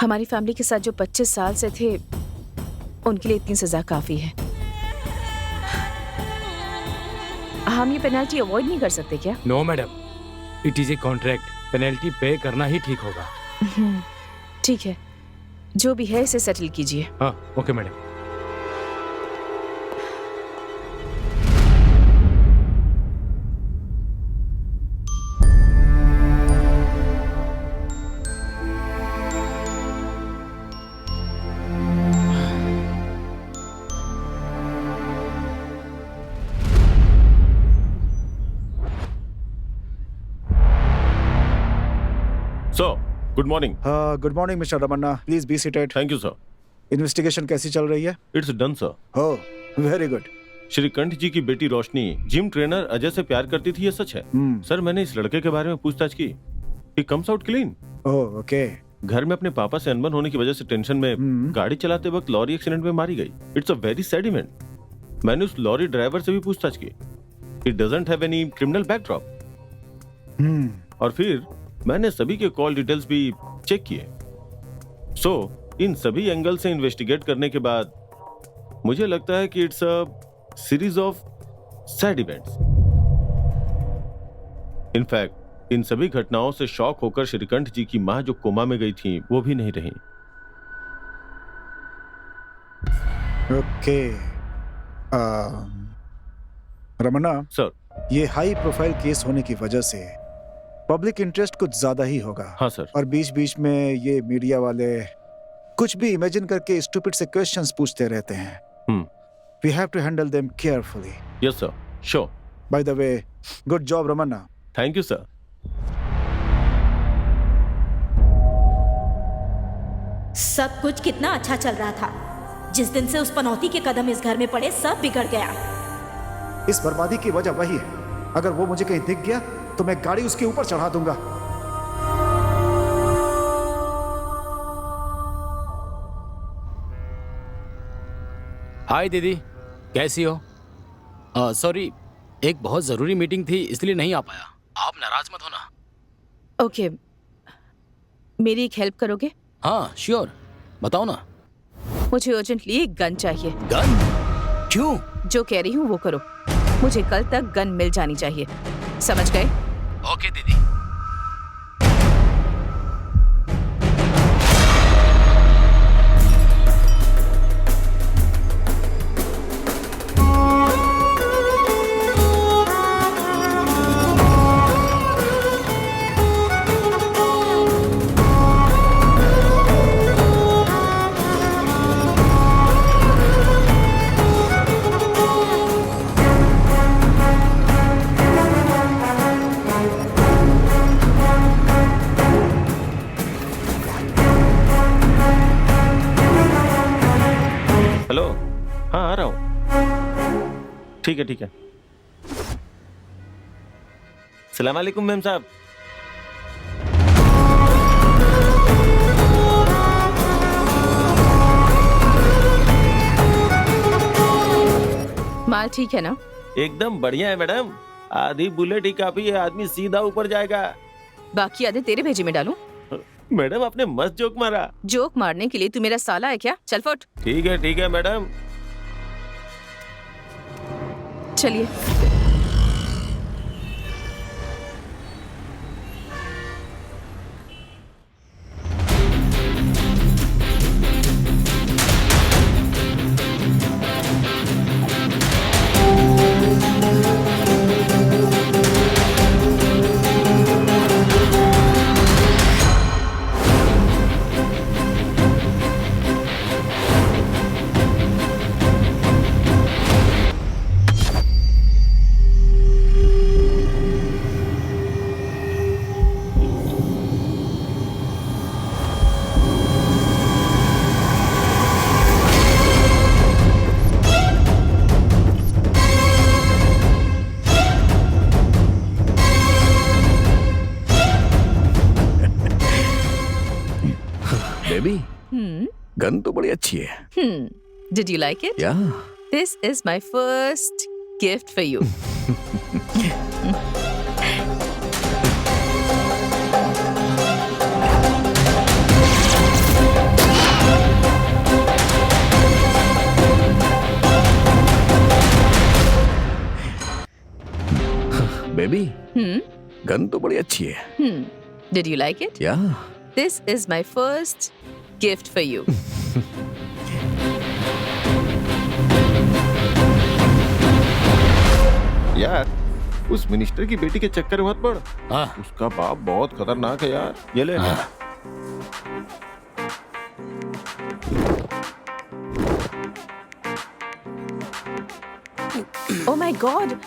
हमारी फैमिली के साथ जो 25 साल से थे उनके लिए इतनी सजा काफी है। हम ये पेनल्टी अवॉइड नहीं कर सकते क्या? No madam, it is a contract, penalty pay करना ही ठीक होगा। ठीक है, जो भी है इसे सेटल कीजिए। हाँ okay madam. Good morning. Good morning mister Ramanna, please be seated. Thank you sir. Investigation कैसी चल रही है? It's done sir. Oh very good. Srikanth ji की बेटी रोशनी जिम ट्रेनर अजय से प्यार करती थी, ये सच है? सर, मैंने इस लड़के के बारे में पूछताछ की। He comes out clean. Oh okay. घर में अपने पापा से अनबन होने की वजह से टेंशन में गाड़ी चलाते वक्त लॉरी एक्सीडेंट में मारी गई। It's a very sad event. मैंने उस लॉरी ड्राइवर से भी पूछताछ की। He doesn't have any criminal backdrop. और फिर मैंने सभी के कॉल डिटेल्स भी चेक किए। सो इन सभी एंगल से इन्वेस्टिगेट करने के बाद मुझे लगता है कि it's a series of sad events. In fact इन सभी घटनाओं से शॉक होकर श्रीकंठ जी की मां जो कोमा में गई थी वो भी नहीं रही। ओके। रमन्ना सर, ये हाई प्रोफाइल केस होने की वजह से पब्लिक इंटरेस्ट कुछ ज्यादा ही होगा। हाँ सर। और बीच बीच में ये मीडिया वाले कुछ भी इमेजिन करके स्टूपिड से क्वेश्चंस पूछते रहते हैं। We have to handle them carefully. Yes sir, sure. By the way, good job Ramanna. Thank you sir. सब कुछ कितना अच्छा चल रहा था। जिस दिन से उस पनौती के कदम इस घर में पड़े सब बिगड़ गया। इस बर्बादी की वजह वही है। अगर वो मुझे कहीं दिख गया तो मैं गाड़ी उसके ऊपर चढ़ा दूंगा। हाय दीदी, कैसी हो? सॉरी, एक बहुत जरूरी मीटिंग थी इसलिए नहीं आ पाया। आप नाराज मत होना। ओके, मेरी एक हेल्प करोगे? हाँ श्योर, बताओ ना। मुझे अर्जेंटली एक गन चाहिए। गन? क्यों? जो कह रही हूँ वो करो। मुझे कल तक गन मिल जानी चाहिए, समझ गए? ओके दीदी। हेलो, हाँ आ रहा हूँ। ठीक है ठीक है। सलाम वालेकुम मैम साहब। माल ठीक है ना? एकदम बढ़िया है मैडम। आधी बुलेट ही काफी है, आदमी सीधा ऊपर जाएगा। बाकी आधे तेरे भेजे में डालूं? मैडम आपने मस्त जोक मारा। जोक मारने के लिए तू मेरा साला है क्या? चल फुट। ठीक है मैडम। चलिए। बेबी, गन तो बड़ी अच्छी है। Did you like it? Yeah. This is my first gift for you. Baby, gun तो बड़ी अच्छी है। Did you like it? Yeah. This is my first gift for you. यार, उस मिनिस्टर की बेटी के चक्कर में मत पड़। हाँ। उसका बाप बहुत खतरनाक है यार। ये ले। हाँ। Oh my God.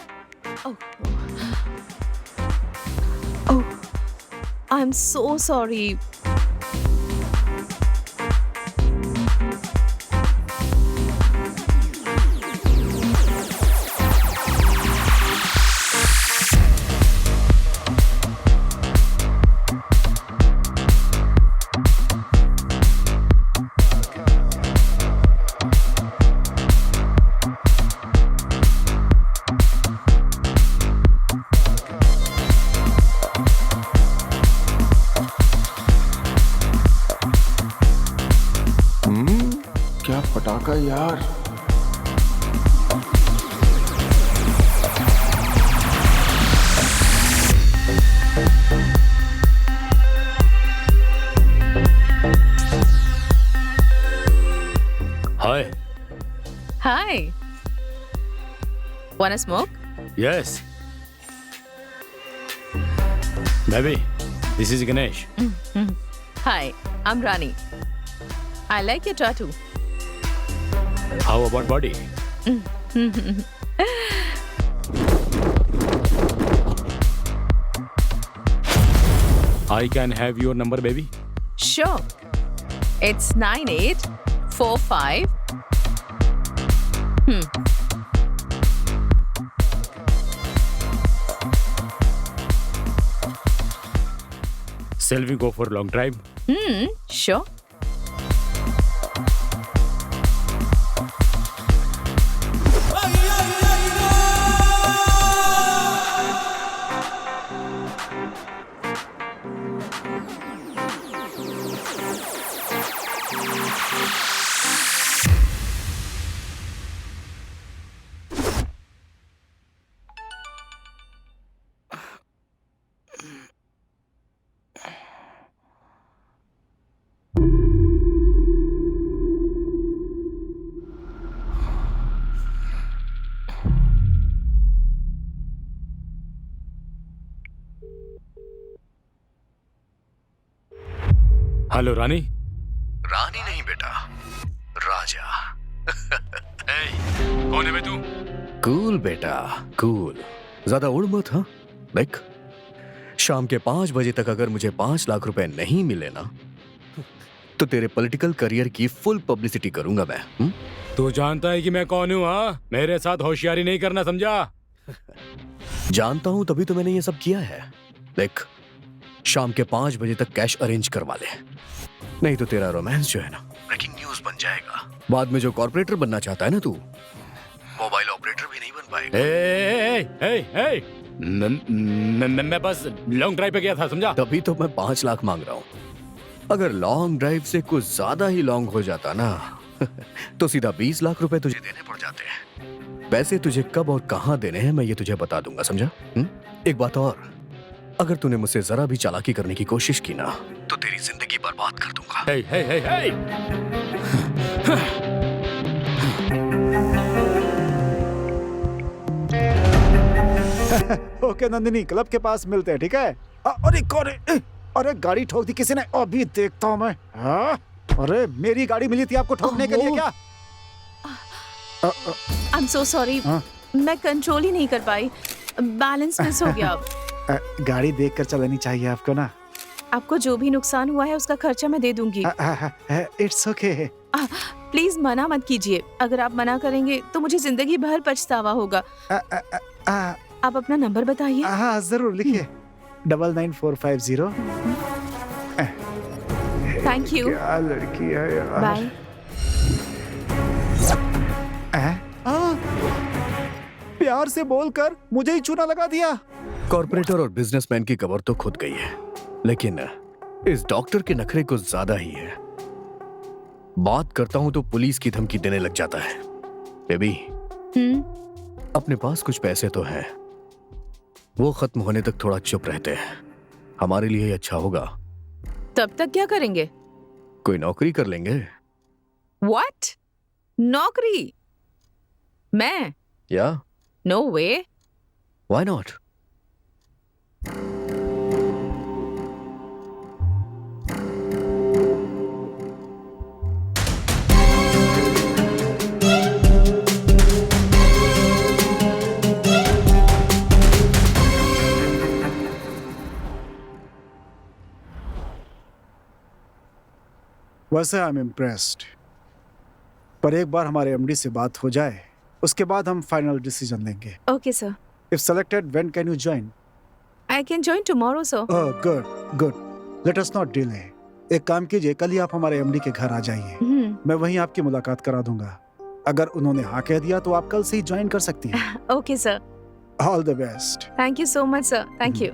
Oh, I'm so sorry. क्या पटाखा यार। हाय। Hi. Wanna smoke? Yes. Baby, this is Ganesh. Hi, I'm Rani. I like your tattoo. How about body? I can have your number, baby. Sure. It's 9845. Shall we go for a long drive? Sure. Hello Rani. Rani नहीं बेटा, राजा। कौन है बे तू? Cool बेटा, cool. ज्यादा उड़ मत, हाँ? देख, शाम के 5 बजे तक अगर मुझे 5 लाख रुपए नहीं मिले ना, तो तेरे पॉलिटिकल करियर की फुल पब्लिसिटी करूंगा मैं। तू जानता है कि मैं कौन हूँ? हाँ, मेरे साथ होशियारी नहीं करना, समझा? जानता हूं, तभी तो मैंने ये सब किया है। देख, शाम के 5 बजे तक कैश अरेंज करवा ले, नहीं तो तेरा रोमांस जो है ना, ब्रेकिंग न्यूज बन जाएगा। बाद में जो कॉर्पोरेटर बनना चाहता है ना तू, मोबाइल ऑपरेटर भी नहीं बन पाएगा। मैं बस लॉन्ग ड्राइव पे गया था, समझा? तभी तो मैं 5 लाख मांग रहा हूँ। अगर लॉन्ग ड्राइव से कुछ ज्यादा ही लॉन्ग हो जाता ना, तो सीधा 20 लाख रुपए तुझे देने पड़ जाते हैं। पैसे तुझे कब और कहाँ देने हैं मैं ये तुझे बता दूंगा, समझा? एक बात और, अगर तूने मुझसे जरा भी चालाकी करने की कोशिश की ना, तो तेरी जिंदगी बर्बाद कर दूंगा। ओके नंदिनी, क्लब के पास मिलते हैं, ठीक है? अरे कौन है? अरे गाड़ी ठोक दी किसी ने, अभी देखता हूँ मैं। हाँ? अरे मेरी गाड़ी मिली थी आपको ठोकने के लिए क्या? I'm so sorry. मैं कंट्रोल ही नहीं कर पाई, बैलेंस मिस हो गया। गाड़ी देख कर चलानी चाहिए आपको ना। आपको जो भी नुकसान हुआ है उसका खर्चा मैं दे दूंगी। It's okay. प्लीज मना मत कीजिए। अगर आप मना करेंगे तो मुझे जिंदगी भर पछतावा होगा। आप अपना नंबर बताइए। हाँ जरूर, लिखिए 99450। Thank you. क्या लड़की है यार। बाय। प्यार से बोलकर मुझे ही चूना लगा दिया। कॉर्पोरेटर और बिजनेसमैन की कबर तो खुद गई है, लेकिन इस डॉक्टर के नखरे कुछ ज्यादा ही है। बात करता हूं तो पुलिस की धमकी देने लग जाता है। बेबी, अपने पास कुछ पैसे तो हैं, वो खत्म होने तक थोड़ा चुप रहते हैं, हमारे लिए ही अच्छा होगा। तब तक क्या करेंगे? कोई नौकरी कर लेंगे। What? नौकरी? मैं? या No way. Why not? वैसे आई एम इम्प्रेस्ड, पर एक बार हमारे एमडी से बात हो जाए, उसके बाद हम फाइनल डिसीजन लेंगे। Okay, sir. If selected, when can you join? I can join tomorrow, sir. Oh, good. Let us not delay. एक काम कीजिए, कल ही आप हमारे एमडी के घर आ जाइए। मैं वहीं आपकी मुलाकात करा दूंगा। अगर उन्होंने हाँ कह दिया तो आप कल से ही ज्वाइन कर सकती हैं। Okay, sir. All the best. Thank you so much, sir. Thank you.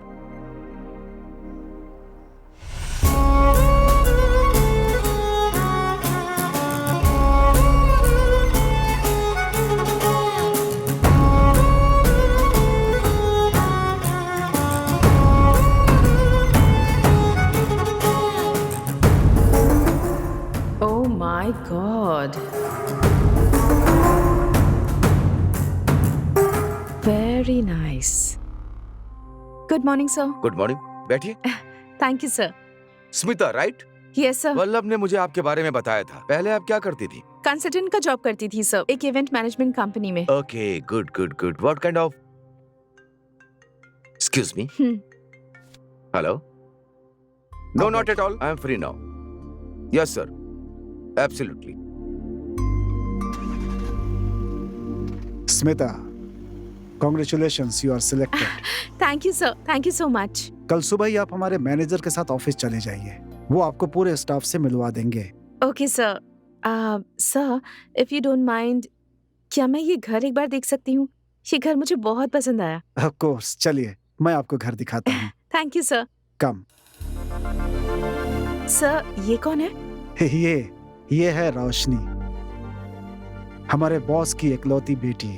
Oh my God. Very nice. Good morning, sir. Good morning. बैठिए। Thank you sir. Smita right? Yes sir. Vallabh ने मुझे आपके बारे में बताया था। पहले आप क्या करती थी? कंसल्टेंट का जॉब करती थी सर, एक इवेंट मैनेजमेंट कंपनी में। Okay, good good good. What kind of? Excuse me. Hello? No, not at all. I am free now. Yes sir, absolutely. Smita, congratulations, you are selected. Thank you sir, thank you so much. कल सुबह ही आप हमारे manager के साथ office चले जाइए, वो आपको पूरे स्टाफ से मिलवा देंगे। Okay sir. Sir, if you don't mind, क्या मैं ये घर एक बार देख सकती हूँ? ये घर मुझे बहुत पसंद आया। ऑफ कोर्स, चलिए मैं आपको घर दिखाता हूँ। Thank you sir. Come. Sir, ये कौन है? ये है रोशनी, हमारे बॉस की इकलौती बेटी।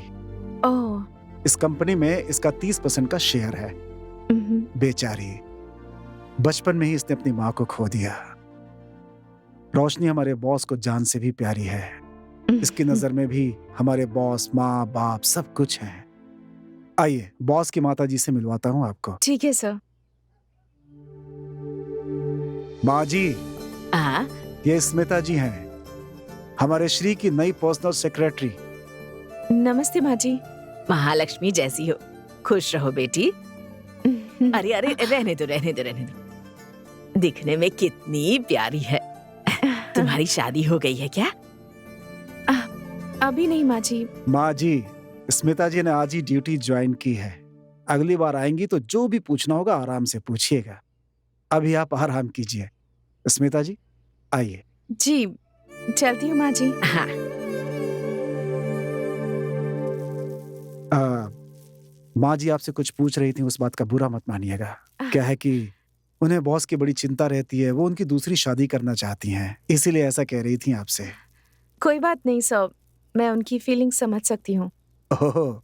ओह। इस कंपनी में इसका 30% का शेयर है। बेचारी, बचपन में ही इसने अपनी माँ को खो दिया। रोशनी हमारे बॉस को जान से भी प्यारी है। इसकी नजर में भी हमारे बॉस, माँ बाप सब कुछ है। आइए बॉस की माता जी से मिलवाता हूँ आपको। ठीक है सर। माँ जी, हाँ? ये स्मिता जी हैं, हमारे श्री की नई पर्सनल सेक्रेटरी। नमस्ते माँ जी। महालक्ष्मी जैसी हो, खुश रहो बेटी। अरे अरे, रहने दो रहने दो रहने दो। दिखने में कितनी प्यारी है। तुम्हारी शादी हो गई है क्या? अभी नहीं माँ जी। माँ जी, स्मिता जी ने आज ही ड्यूटी ज्वाइन की है। अगली बार आएंगी तो जो भी पूछना होगा आराम से पूछिएगा। अभी आप आराम कीजिए। स्मिता जी आइए। जी, चलती हूँ माँ जी। हाँ। माँ जी आपसे कुछ पूछ रही थी, उस बात का बुरा मत मानिएगा। क्या है कि उन्हें बॉस की बड़ी चिंता रहती है, वो उनकी दूसरी शादी करना चाहती हैं, इसीलिए ऐसा कह रही थी आपसे। कोई बात नहीं सर, मैं उनकी फीलिंग समझ सकती हूँ। ओह,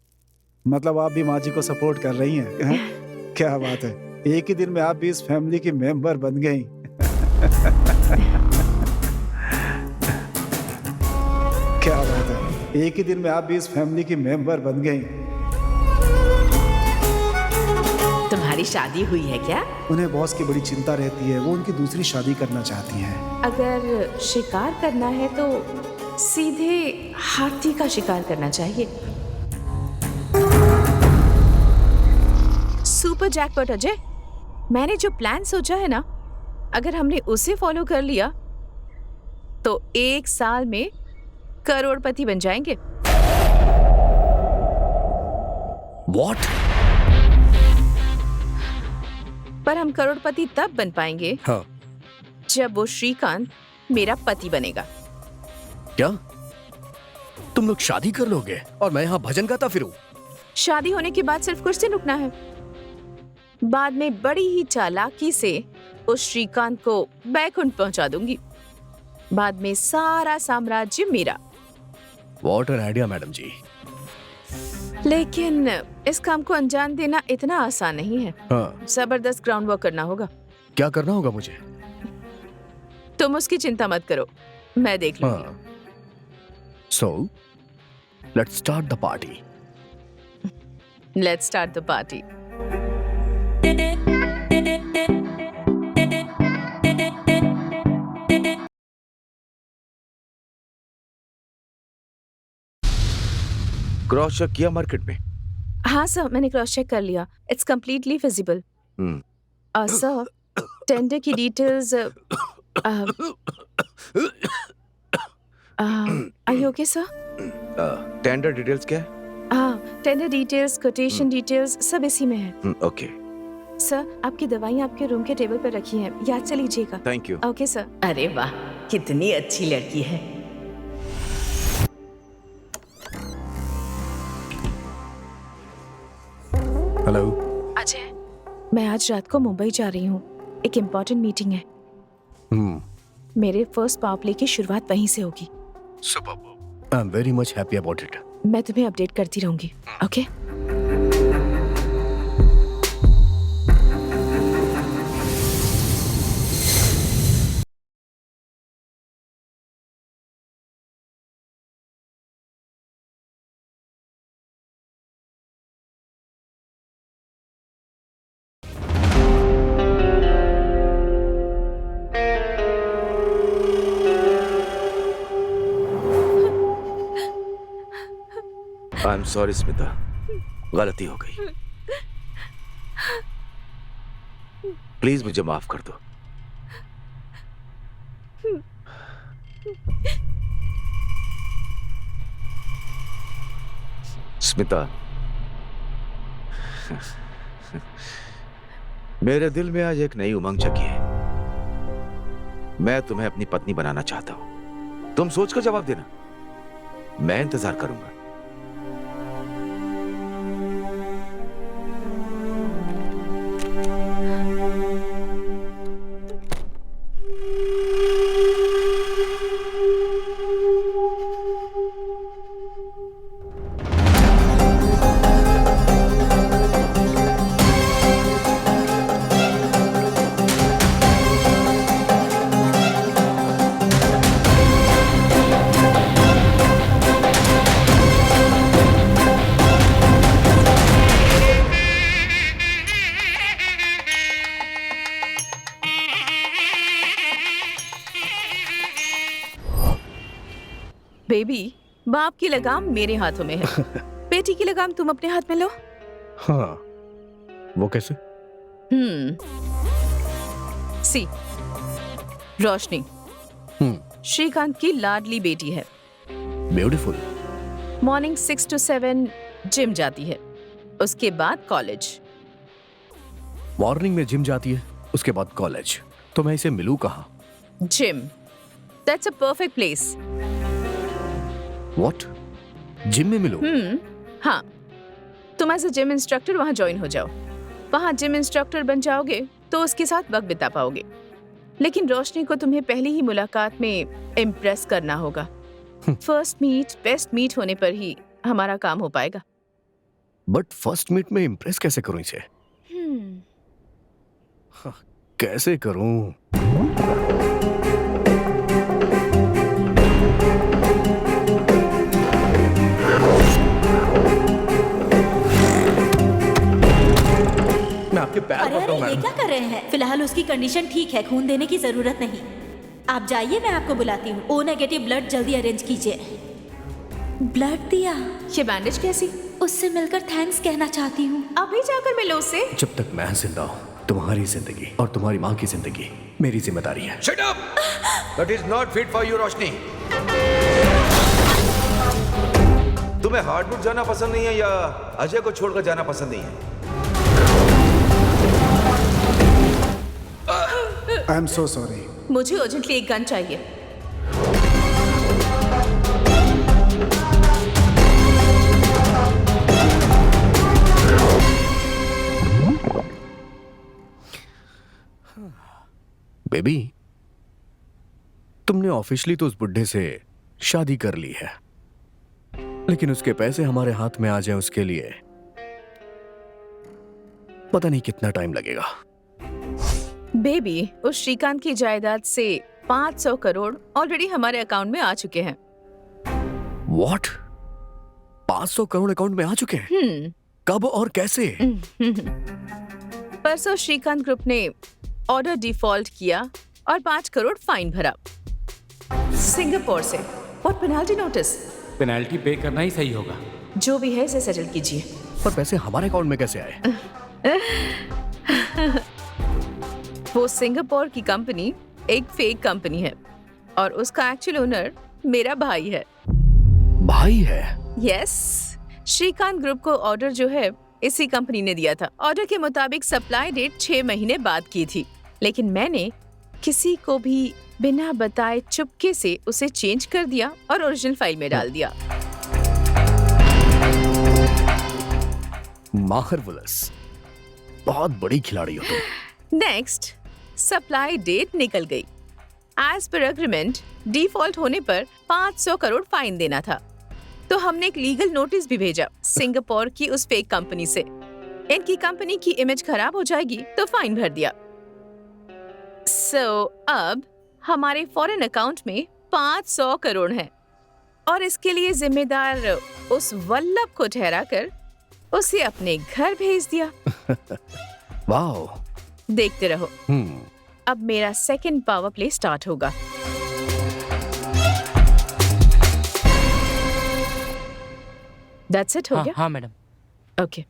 मतलब आप भी माँ जी को सपोर्ट कर रही हैं? क्या बात है, एक ही दिन में आप भी इस फैमिली की मेंबर बन गई। क्या बात है, एक ही दिन में आप भी इस फैमिली की मेंबर बन गई। तुम्हारी शादी हुई है क्या? उन्हें बॉस की बड़ी चिंता रहती है, वो उनकी दूसरी शादी करना चाहती हैं। अगर शिकार करना है तो सीधे हाथी का शिकार करना चाहिए। सुपर जैकपॉट अजय, मैंने जो प्लान सोचा है ना, अगर हमने उसे फॉलो कर लिया तो 1 साल में करोड़पति बन जाएंगे। What? पर हम करोड़पति तब बन पाएंगे हाँ। जब वो श्रीकांत मेरा पति बनेगा। क्या तुम लोग शादी कर लोगे और मैं यहाँ भजन गाता फिरूं? शादी होने के बाद सिर्फ कुछ दिन रुकना है, बाद में बड़ी ही चालाकी से उस श्रीकांत को बैकुंठ पहुंचा दूंगी। बाद में सारा साम्राज्य मेरा। What an idea, मैडम जी। लेकिन इस काम को अंजाम देना इतना आसान नहीं है। हाँ। जबरदस्त ग्राउंड वर्क करना होगा। क्या करना होगा मुझे? तुम उसकी चिंता मत करो, मैं देख लूंगी। हाँ। So, let's start the party. Let's start the party. Cross check किया मार्केट में? हाँ सर, मैंने क्रॉस चेक कर लिया। It's completely feasible. Sir, tender की details. Are you okay sir? Tender details क्या है? हाँ, टेंडर डिटेल्स, कोटेशन डिटेल्स सब इसी में है। ओके। सर, आपकी दवाइयाँ आपके रूम के टेबल पर रखी हैं, याद से लीजिएगा। Thank you. Okay sir. अरे वाह, कितनी अच्छी लड़की है। हेलो अजय, मैं आज रात को मुंबई जा रही हूँ, एक इम्पोर्टेंट मीटिंग है। मेरे फर्स्ट पावर प्ले की शुरुआत वहीं से होगी। Superb. I am very much happy about it. मैं तुम्हें अपडेट करती रहूंगी। Okay? I am sorry Smita, गलती हो गई। प्लीज मुझे माफ कर दो। स्मिता, मेरे दिल में आज एक नई उमंग जगी है। मैं तुम्हें अपनी पत्नी बनाना चाहता हूं। तुम सोचकर जवाब देना, मैं इंतजार करूंगा। बेबी, बाप की लगाम मेरे हाथों में है। बेटी की लगाम तुम अपने हाथ में लो। हाँ, वो कैसे? सी, रोशनी श्रीकांत की लाडली बेटी है। ब्यूटीफुल। मॉर्निंग 6 to 7 जिम जाती है, उसके बाद कॉलेज। मॉर्निंग में जिम जाती है, उसके बाद कॉलेज। तो मैं इसे मिलूं कहाँ? Gym, that's a perfect place. What? Gym में मिलूं? हाँ, तुम एज अ जिम इंस्ट्रक्टर वहाँ ज्वाइन हो जाओ। वहाँ जिम इंस्ट्रक्टर बन जाओगे तो उसके साथ वक्त बिता पाओगे। लेकिन रोशनी को तुम्हें पहली ही मुलाकात में इम्प्रेस करना होगा। फर्स्ट मीट बेस्ट मीट होने पर ही हमारा काम हो पाएगा। बट फर्स्ट मीट में इम्प्रेस कैसे करूं इसे? कैसे करूं? मैं आपके पैर अरे पकड़ा हूं, ये मैडम। क्या कर रहे हैं? फिलहाल उसकी कंडीशन ठीक है, खून देने की जरूरत नहीं। आप जाइए, मैं आपको बुलाती हूँ। ओ नेगेटिव ब्लड जल्दी अरेंज कीजिए। ब्लड दिया? ये बैंडेज कैसी? उससे मिलकर थैंक्स कहना चाहती हूँ। अभी जाकर मिलो उससे। जब तक मैं जिंदा हूं, तुम्हारी जिंदगी और तुम्हारी माँ की जिंदगी मेरी जिम्मेदारी है। Shut up! That is not fit for you, रोशनी। तुम्हें हार्डवुड जाना पसंद नहीं है या अजय को छोड़कर जाना पसंद नहीं है? आई एम सो सॉरी। मुझे अर्जेंटली एक गन चाहिए। बेबी, तुमने ऑफिशियली तो उस बुड्ढे से शादी कर ली है, लेकिन उसके पैसे हमारे हाथ में आ जाए उसके लिए पता नहीं कितना टाइम लगेगा। बेबी, उस श्रीकांत की जायदाद से 500 करोड़ ऑलरेडी हमारे अकाउंट में आ चुके हैं। व्हाट? 500 करोड़ अकाउंट में आ चुके हैं? कब और कैसे? परसों श्रीकांत ग्रुप ने ऑर्डर डिफॉल्ट किया और 5 करोड़ फाइन भरा सिंगापुर से। What penalty notice? Penalty pay करना ही सही होगा। जो भी है इसे सेटल कीजिए। पर पैसे हमारे अकाउंट में कैसे आए? वो सिंगापुर की कंपनी एक फेक कंपनी है और उसका एक्चुअल ओनर मेरा भाई है। भाई है? यस, श्रीकांत ग्रुप को ऑर्डर जो है इसी कंपनी ने दिया था। ऑर्डर के मुताबिक सप्लाई डेट 6 महीने बाद की थी, लेकिन मैंने किसी को भी बिना बताए चुपके से उसे चेंज कर दिया और ओरिजिनल फाइल में डाल दिया। मार्वलस, बहुत बड़ी खिलाड़ी हो तुम। नेक्स्ट, सप्लाई डेट निकल गई। एज पर एग्रीमेंट डिफॉल्ट होने पर 500 करोड़ फाइन देना था, तो हमने एक लीगल नोटिस भी भेजा सिंगापुर की उस फेक कंपनी से। इनकी कंपनी की इमेज खराब हो जाएगी तो फाइन भर दिया। अब हमारे फॉरेन अकाउंट में 500 करोड़ है और इसके लिए जिम्मेदार उस वल्लभ को ठहराकर उसे अपने घर भेज दिया। वाओ। देखते रहो, अब मेरा सेकंड पावर प्ले स्टार्ट होगा। दैट्स इट, हो हाँ गया? हाँ मैडम। ओके।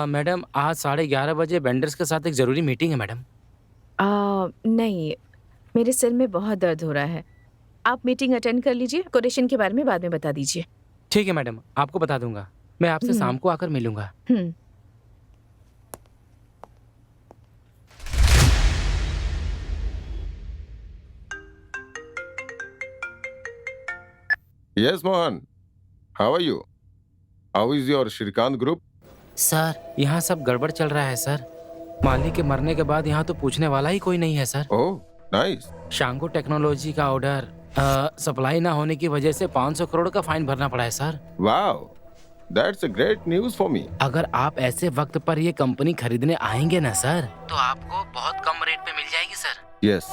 मैडम आज 11:30 बजे वेंडर्स के साथ एक जरूरी मीटिंग है मैडम। नहीं, मेरे सिर में बहुत दर्द हो रहा है। आप मीटिंग अटेंड कर लीजिए, कोटेशन के बारे में बाद में बता दीजिए। ठीक है मैडम, आपको बता दूंगा। मैं आपसे शाम को आकर मिलूंगा। हम्म। Yes, Mohan. How are you? How is your Shrikant group? Sir यहाँ सब गड़बड़ चल रहा है सर। मालिक के मरने के बाद यहाँ तो पूछने वाला ही कोई नहीं है सर। Oh, nice. शांगो टेक्नोलॉजी का ऑर्डर सप्लाई ना होने की वजह से 500 करोड़ का फाइन भरना पड़ा है sir. Wow. That's a great news for me. अगर आप ऐसे वक्त पर ये कंपनी खरीदने आएंगे ना सर, तो आपको बहुत कम रेट पे मिल जाएगी सर। Yes.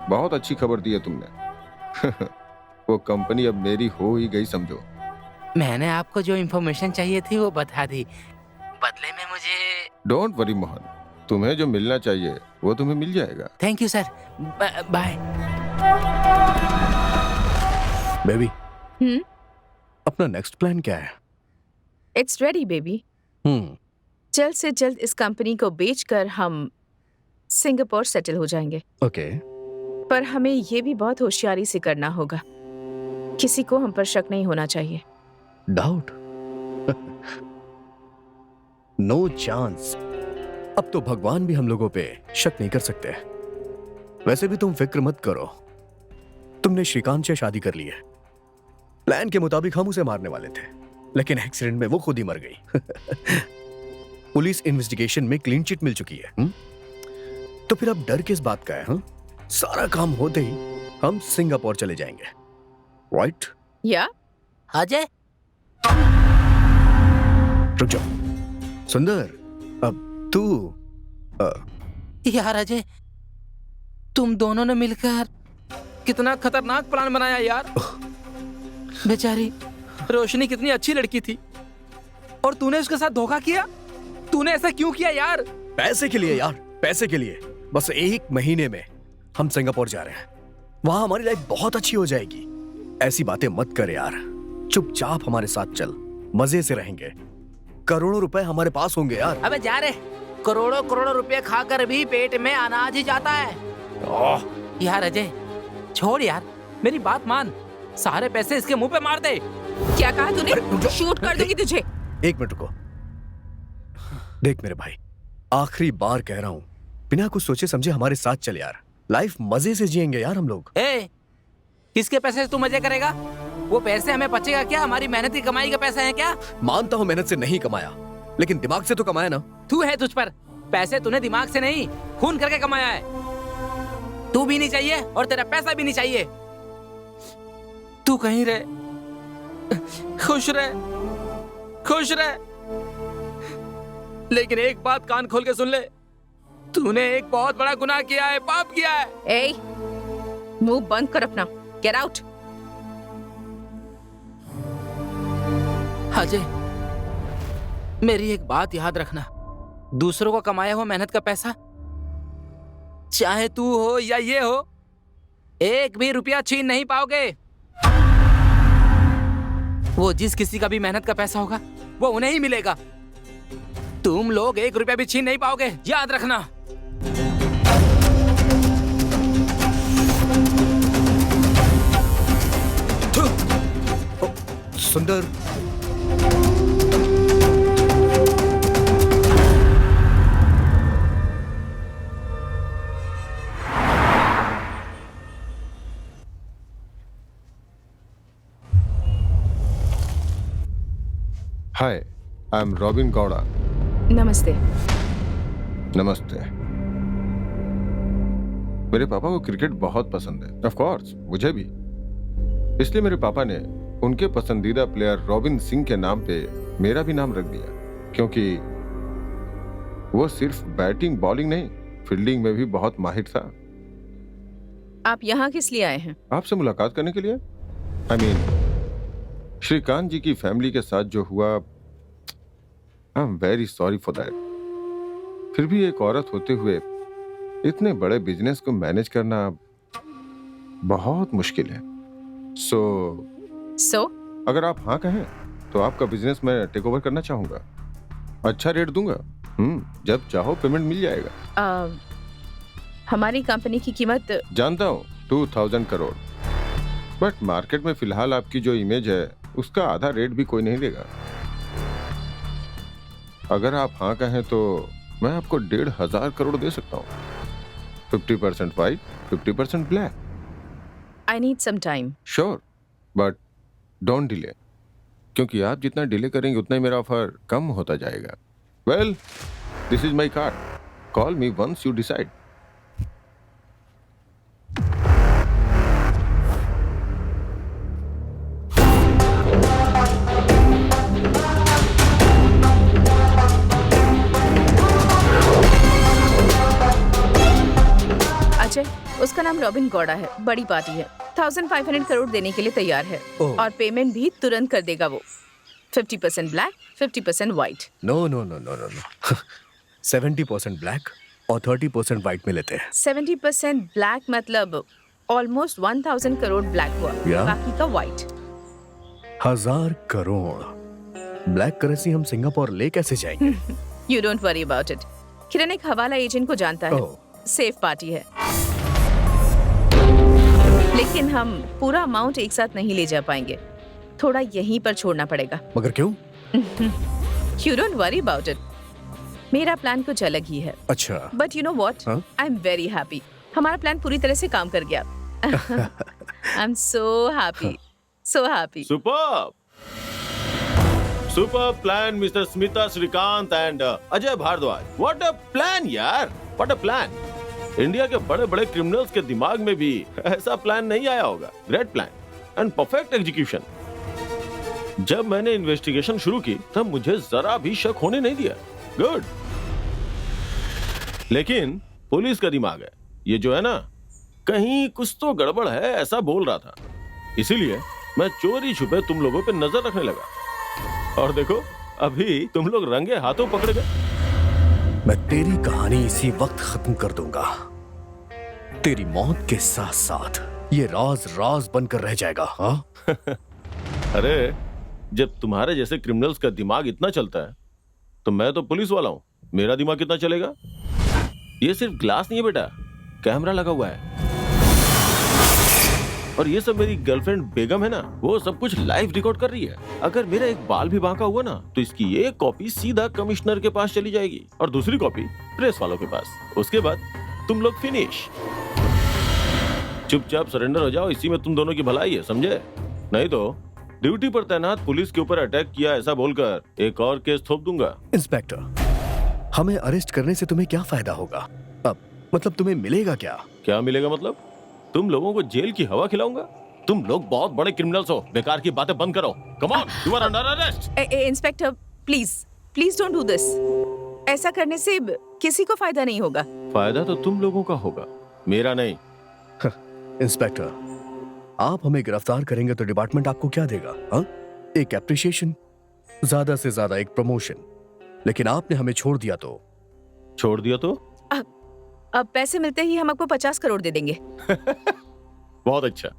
बहुत अच्छी खबर दी है तुमने। वो कंपनी अब मेरी हो ही गई समझो। मैंने आपको जो इन्फॉर्मेशन चाहिए थी वो बता दी, बदले में मुझे। डोंट वरी मोहन, तुम्हें जो मिलना चाहिए वो तुम्हें मिल जाएगा। Thank you sir, bye. Baby, hmm. अपना नेक्स्ट प्लान क्या है? It's ready baby. जल्द से जल्द इस कंपनी को बेचकर हम सिंगापुर सेटल हो जाएंगे। ओके। पर हमें ये भी बहुत होशियारी से करना होगा। किसी को हम पर शक नहीं होना चाहिए। डाउट? No chance. अब तो भगवान भी हम लोगों पे शक नहीं कर सकते। वैसे भी तुम फिक्र मत करो, तुमने श्रीकांत से शादी कर ली है। प्लान के मुताबिक हम उसे मारने वाले थे, लेकिन एक्सीडेंट में वो खुद ही मर गई। पुलिस इन्वेस्टिगेशन में क्लीन चिट मिल चुकी है। तो फिर अब डर किस बात का है? सारा काम होते ही हम सिंगापुर चले जाएंगे, राइट? या अजय, रुक जाओ। सुंदर, अब तू यार अजय, तुम दोनों ने मिलकर कितना खतरनाक प्लान बनाया यार। बेचारी रोशनी कितनी अच्छी लड़की थी और तूने उसके साथ धोखा किया। तूने ऐसा क्यों किया यार? पैसे के लिए यार, पैसे के लिए। बस 1 महीने में हम सिंगापुर जा रहे हैं। वहां हमारी लाइफ बहुत अच्छी हो जाएगी। ऐसी बातें मत कर यार, चुपचाप हमारे साथ चल, मजे से रहेंगे। करोड़ों रुपए हमारे पास होंगे यार। अबे जा रे, करोड़ों करोड़ों रुपए खाकर भी पेट में अनाज ही जाता है। यार अजय छोड़ यार, मेरी बात मान, सारे पैसे इसके मुंह पे मार दे। क्या कहा तूने? शूट कर दूंगी तुझे। 1 मिनट रुको। देख मेरे भाई, आखिरी बार कह रहा हूं, बिना कुछ सोचे समझे हमारे साथ चल यार। लाइफ मजे से जिएंगे यार हम लोग। किसके पैसे से तू मजे करेगा? वो पैसे हमें बचेगा क्या? हमारी मेहनत की कमाई का पैसा है क्या? मानता हूं मेहनत से नहीं कमाया, लेकिन दिमाग से तो कमाया ना। तू है तुझ पर, पैसे तूने दिमाग से नहीं खून करके कमाया है। तू भी नहीं चाहिए और तेरा पैसा भी नहीं चाहिए। तू कहीं रहे, खुश रहे, खुश रहे। लेकिन एक बात कान खोल के सुन ले, तूने एक बहुत बड़ा गुनाह किया है, पाप किया है। ए, मुंह बंद कर अपना। Get out. अजय, मेरी एक बात याद रखना, दूसरों को कमाया हुआ मेहनत का पैसा, चाहे तू हो या ये हो, 1 भी रुपया छीन नहीं पाओगे। वो जिस किसी का भी मेहनत का पैसा होगा वो उन्हें ही मिलेगा। तुम लोग 1 रुपया भी छीन नहीं पाओगे, याद रखना। सुंदर, हाय, आई एम रॉबिन गौड़ा। नमस्ते। नमस्ते। मेरे पापा को क्रिकेट बहुत पसंद है, ऑफ कोर्स मुझे भी। इसलिए मेरे पापा ने उनके पसंदीदा प्लेयर रॉबिन सिंह के नाम पे मेरा भी नाम रख दिया, क्योंकि वो सिर्फ बैटिंग बॉलिंग नहीं, फील्डिंग में भी बहुत माहिर था। आप यहाँ किस लिए आए हैं? आपसे मुलाकात करने के लिए। आई मीन, श्रीकांत जी की फैमिली के साथ जो हुआ, आई am very sorry for that. फिर भी एक औरत होते हुए इतने बड़े बिजनेस को मैनेज करना बहुत मुश्किल है। सो सो अगर आप हाँ कहें तो आपका बिजनेस मैं टेक ओवर करना चाहूंगा। अच्छा रेट दूंगा। जब चाहो पेमेंट मिल जाएगा। हमारी कंपनी की कीमत जानता हूँ 2000 करोड़, बट मार्केट में फिलहाल आपकी जो इमेज है उसका आधा रेट भी कोई नहीं देगा। अगर आप हाँ कहें तो मैं आपको 1500 करोड़ दे सकता हूँ। 50% white, 50% black. I need some time. Sure, but don't delay, क्योंकि आप जितना डिले करेंगे उतना ही मेरा ऑफर कम होता जाएगा। Well, this is my card, call me once you decide. Ajay, उसका नाम रॉबिन गौड़ा है, बड़ी पार्टी है, 1500 करोड़ देने के लिए तैयार है और पेमेंट भी तुरंत कर देगा वो। 50% black, 50% white. No no no no no no 70% black और 30% व्हाइट में लेते हैं। 70% ब्लैक मतलब ऑलमोस्ट 1000 करोड़ ब्लैक हुआ, या? बाकी का व्हाइट। 1000 करोड़ ब्लैक करेंसी हम सिंगापुर ले कैसे जाएंगे? You don't worry about it. Kiran एक हवाला एजेंट को जानता है, सेफ पार्टी है, लेकिन हम पूरा अमाउंट एक साथ नहीं ले जा पाएंगे, थोड़ा यहीं पर छोड़ना पड़ेगा। मगर क्यों? You don't worry about it, मेरा प्लान कुछ अलग ही है। अच्छा, but you know what, I am very happy. हमारा प्लान पूरी तरह से काम कर गया। I am so happy, so happy. Superb, super plan Mr Smita Shrikant and Ajay Bhardwaj. What a plan यार, व्हाट अ प्लान। इंडिया के बड़े बड़े क्रिमिनल्स के दिमाग में भी ऐसा प्लान नहीं आया होगा। Great plan and perfect execution. जब मैंने इन्वेस्टिगेशन शुरू की तब मुझे जरा भी शक होने नहीं दिया। गुड। लेकिन पुलिस का दिमाग है ये जो है ना, कहीं कुछ तो गड़बड़ है ऐसा बोल रहा था, इसीलिए मैं चोरी छुपे तुम लोगों पे नजर रखने लगा। और देखो अभी तुम लोग रंगे हाथों पकड़ गए। मैं तेरी कहानी इसी वक्त खत्म कर दूंगा। तेरी मौत के साथ साथ ये राज राज बनकर रह जाएगा। हाँ? अरे जब तुम्हारे जैसे क्रिमिनल्स का दिमाग इतना चलता है तो मैं तो पुलिस वाला हूँ, मेरा दिमाग कितना चलेगा। ये सिर्फ ग्लास नहीं है बेटा, कैमरा लगा हुआ है। और ये सब मेरी गर्लफ्रेंड बेगम है ना, वो सब कुछ लाइव रिकॉर्ड कर रही है। अगर मेरा एक बाल भी बांका हुआ ना तो इसकी एक कॉपी सीधा कमिश्नर के पास चली जाएगी और दूसरी कॉपी प्रेस वालों के पास। उसके बाद तुम लोग फिनिश। चुपचाप सरेंडर हो जाओ, इसी में तुम दोनों की भलाई है, समझे? नहीं तो ड्यूटी पर तैनात पुलिस के ऊपर अटैक किया ऐसा बोलकर एक और केस थोप दूंगा। इंस्पेक्टर, हमें अरेस्ट करने से तुम्हें क्या फायदा होगा? अब मतलब तुम्हें मिलेगा क्या? क्या मिलेगा मतलब? तुम लोगों को जेल की हवा खिलाऊंगा। तुम लोग बहुत बड़े क्रिमिनल्स हो, बेकार की बातें बंद करो। Come on, you are under arrest. Inspector please please don't do this. ऐसा करने से किसी को फायदा नहीं होगा। फायदा तो तुम लोगों का होगा, मेरा नहीं। इंस्पेक्टर, आप हमें गिरफ्तार करेंगे तो डिपार्टमेंट आपको क्या देगा? हाँ? एक एप्रिशिएशन, ज्यादा से ज्यादा एक प्रमोशन। लेकिन आपने हमें छोड़ दिया तो? छोड़ दिया तो? अब पैसे मिलते ही हम आपको 50 करोड़ दे देंगे। बहुत अच्छा।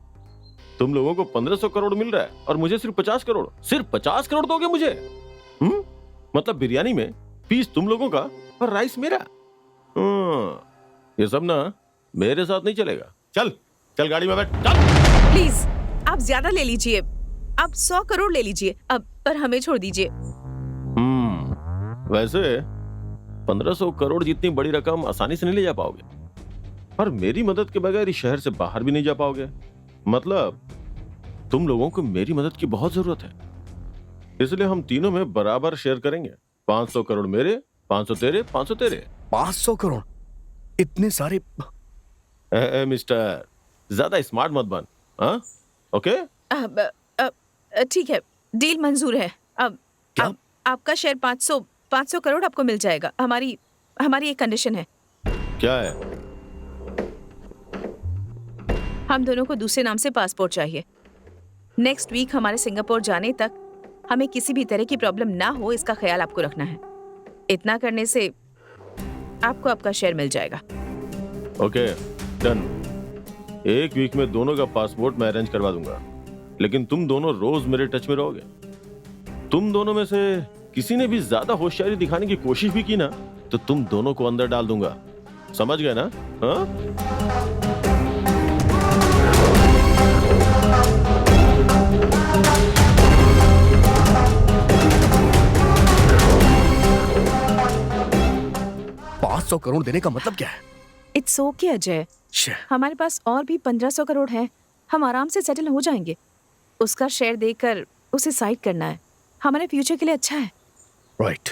तुम लोगों को 1500 करोड़ मिल रहा है और मुझे सिर्फ 50 करोड़। सिर्फ 50 करोड़ दोगे मुझे? मतलब बिरयानी में पीस तुम लोगों का और राइस मेरा। ये सब ना मेरे साथ नहीं चलेगा। चल चल गाड़ी में बैठ, चल। प्लीज आप ज्यादा ले लीजिए, आप 100 करोड़ ले लीजिए अब, पर हमें छोड़ दीजिए। वैसे 1500 करोड़ जितनी बड़ी रकम आसानी से नहीं ले जा पाओगे और मेरी मदद के बगैर इस शहर से बाहर भी नहीं जा पाओगे। मतलब तुम लोगों को मेरी मदद की बहुत जरूरत है, इसलिए हम तीनों में बराबर शेयर करेंगे। 500 करोड़ मेरे, 500 तेरे, 500 तेरे। 500 करोड़? इतने सारे? मिस्टर, ज्यादा स्मार्ट मत बन। हाँ? ओके? ठीक है, डील मंजूर है। अब आपका शेयर 500 करोड़ आपको मिल जाएगा। हमारी एक कंडीशन है। क्या है? हम दोनों को दूसरे नाम से पासपोर्ट चाहिए। नेक्स्ट वीक हमारे सिंगापुर जाने तक हमें किसी भी तरह की प्रॉब्लम ना हो, इसका ख्याल आपको रखना है। इतना करने से आपको आपका शेयर मिल जाएगा। Okay, done. 1 वीक में दोनों का पासपोर्ट मैं अरेंज करवा दूंगा, लेकिन तुम दोनों रोज मेरे टच में रहोगे। तुम दोनों में से किसी ने भी ज्यादा होशियारी दिखाने की कोशिश भी की ना, तो तुम दोनों को अंदर डाल दूंगा। समझ गए ना? हाँ? $500 करोड़ देने का मतलब क्या है? इट्स ओके अजय, हमारे पास और भी 1500 करोड़ है, हम आराम से सेटल हो जाएंगे। उसका शेयर देकर उसे साइड करना है, हमारे फ्यूचर के लिए अच्छा है। राइट।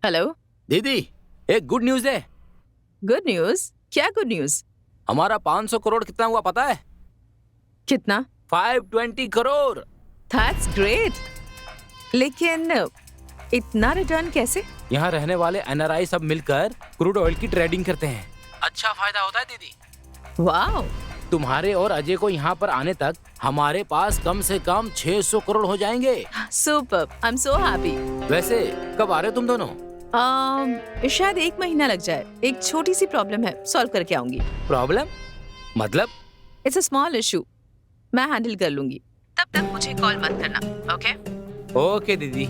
हेलो दीदी, एक गुड न्यूज है। Good news? क्या गुड न्यूज? हमारा 500 करोड़ कितना हुआ पता है? कितना? 520 करोड़। दैट्स ग्रेट, लेकिन इतना रिटर्न कैसे? यहाँ रहने वाले एनआरआई सब मिलकर क्रूड ऑयल की ट्रेडिंग करते हैं, अच्छा फायदा होता है दीदी। वाओ। तुम्हारे और अजय को यहाँ पर आने तक हमारे पास कम से कम 600 करोड़ हो जाएंगे। Super, I am so happy. वैसे कब आ रहे हो तुम दोनों? शायद 1 महीना लग जाए, एक छोटी सी प्रॉब्लम है, सॉल्व करके आऊंगी। प्रॉब्लम मतलब? इट्स अ स्मॉल इशू, मैं हैंडल कर लूंगी, तब तक मुझे कॉल मत करना। ओके? ओके दीदी।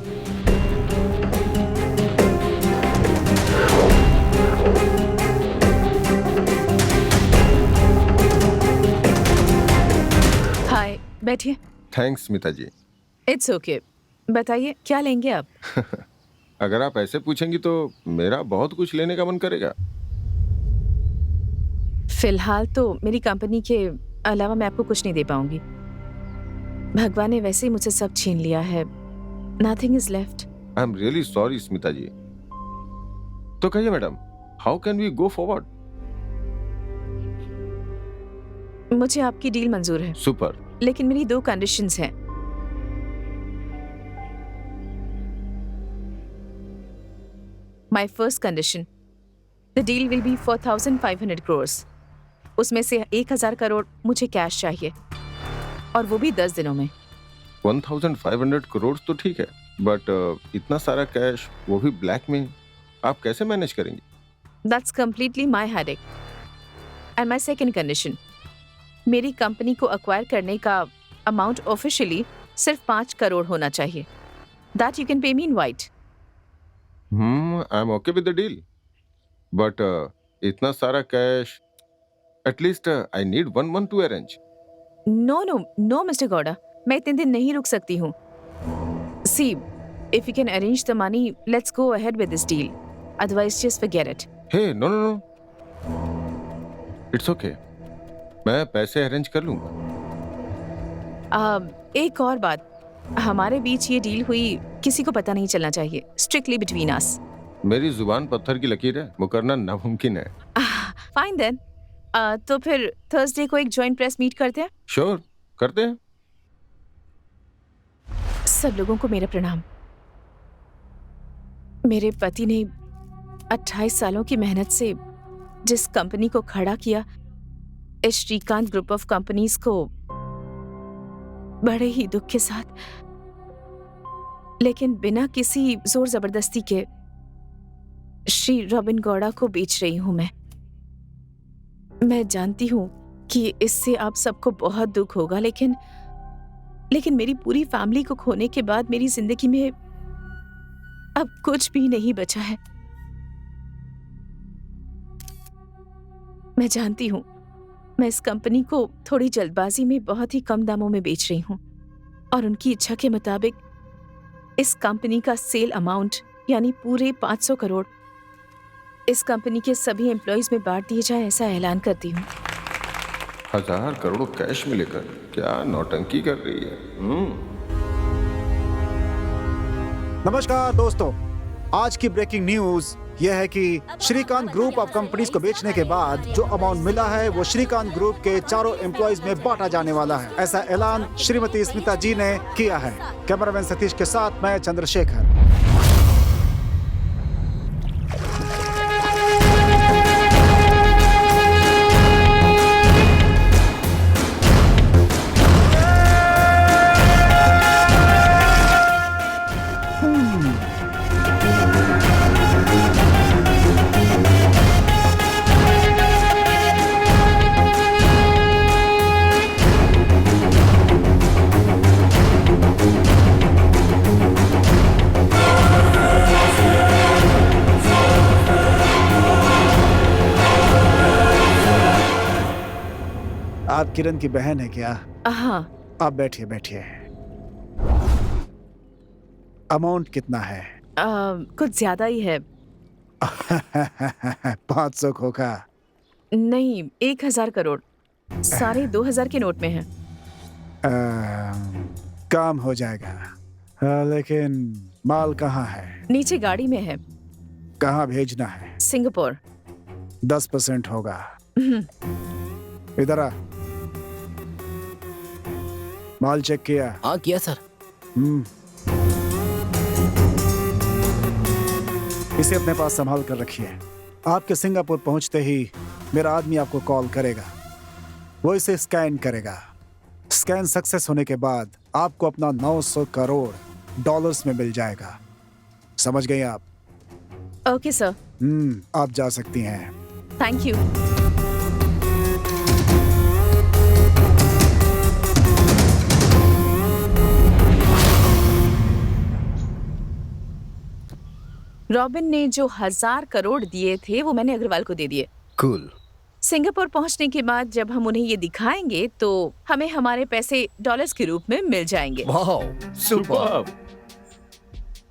हाय, बैठिए। Thanks Smita ji. It's okay, बताइए क्या लेंगे आप? अगर आप ऐसे पूछेंगी तो मेरा बहुत कुछ लेने का मन करेगा। फिलहाल तो मेरी कंपनी के अलावा मैं आपको कुछ नहीं दे पाऊंगी। भगवान ने वैसे ही मुझसे सब छीन लिया है, nothing is left. I am really sorry Smita ji. तो कहिए madam, how can we go forward? मुझे आपकी डील मंजूर है। सुपर। लेकिन मेरी 2 कंडीशंस हैं। My first condition, the deal will be for 1,500 crores. उसमें से 1,000 करोड़ मुझे कैश चाहिए, और वो भी 10 दिनों में। 1,500 करोड़ तो ठीक है, बट इतना सारा कैश, वो भी ब्लैक में, आप कैसे मैनेज करेंगे? That's completely my headache. And my second condition, मेरी कंपनी को अक्वायर करने का अमाउंट ऑफिशियली सिर्फ 5 करोड़ होना चाहिए। That you can pay me in white. I am okay with the deal, but इतना सारा cash, at least I need 1 month to arrange. No, Mr. Gowda, मैं इतने दिन नहीं रुक सकती हूँ। See, if you can arrange the money, let's go ahead with this deal. Otherwise, just forget it. Hey no, it's okay, मैं पैसे arrange कर लूंगा। एक और बात, हमारे बीच ये डील हुई किसी को पता नहीं चलना चाहिए, स्ट्रिक्टली बिटवीन अस। मेरी जुबान पत्थर की लकीर है, वो करना नामुमकिन है। फाइन देन, तो फिर थर्सडे को एक जॉइंट प्रेस मीट करते हैं। श्योर, करते हैं। सब लोगों को मेरा प्रणाम। मेरे पति ने 28 सालों की मेहनत से जिस कंपनी को खड़ा किया, इस श्रीकांत ग्रुप ऑफ कंपनीज को बड़े ही दुख के साथ, लेकिन बिना किसी जोर जबरदस्ती के, श्री रॉबिन गौड़ा को बेच रही हूं मैं जानती हूं कि इससे आप सबको बहुत दुख होगा, लेकिन मेरी पूरी फैमिली को खोने के बाद मेरी जिंदगी में अब कुछ भी नहीं बचा है। मैं जानती हूं मैं इस कंपनी को थोड़ी जल्दबाजी में बहुत ही कम दामों में बेच रही हूं, और उनकी इच्छा के मुताबिक इस कंपनी का सेल अमाउंट यानी पूरे 500 करोड़ इस कंपनी के सभी एम्प्लॉइज में बांट दिए जाए, ऐसा ऐलान करती हूँ। 1000 करोड़ कैश में लेकर क्या नौटंकी कर रही है? नमस्कार दोस्तों, आज की ब्रेकिंग न्यूज यह है कि श्रीकांत ग्रुप ऑफ कंपनीज को बेचने के बाद जो अमाउंट मिला है वो श्रीकांत ग्रुप के चारों एम्प्लॉइज में बांटा जाने वाला है। ऐसा ऐलान श्रीमती स्मिता जी ने किया है। कैमरामैन सतीश के साथ मैं चंद्रशेखर। आप किरण की बहन है क्या? हाँ। आप बैठिए बैठिए। अमाउंट कितना है? कुछ ज्यादा ही है। 500 खोखा। नहीं, 1000 करोड़। सारे 2000 के नोट में है। काम हो जाएगा, लेकिन माल कहाँ है? नीचे गाड़ी में है। कहाँ भेजना है? सिंगापुर। 10% होगा। इधर आ। माल चेक किया? हाँ किया सर। इसे अपने पास संभाल कर रखिए। आपके सिंगापुर पहुंचते ही मेरा आदमी आपको कॉल करेगा, वो इसे स्कैन करेगा। स्कैन सक्सेस होने के बाद आपको अपना 900 करोड़ डॉलर्स में मिल जाएगा। समझ गई आप? Okay sir. आप जा सकती हैं। Thank you. रॉबिन ने जो 1000 करोड़ दिए थे वो मैंने अग्रवाल को दे दिए। कूल। सिंगापुर पहुंचने के बाद जब हम उन्हें ये दिखाएंगे तो हमें हमारे पैसे डॉलर्स के रूप में मिल जाएंगे। Wow, super.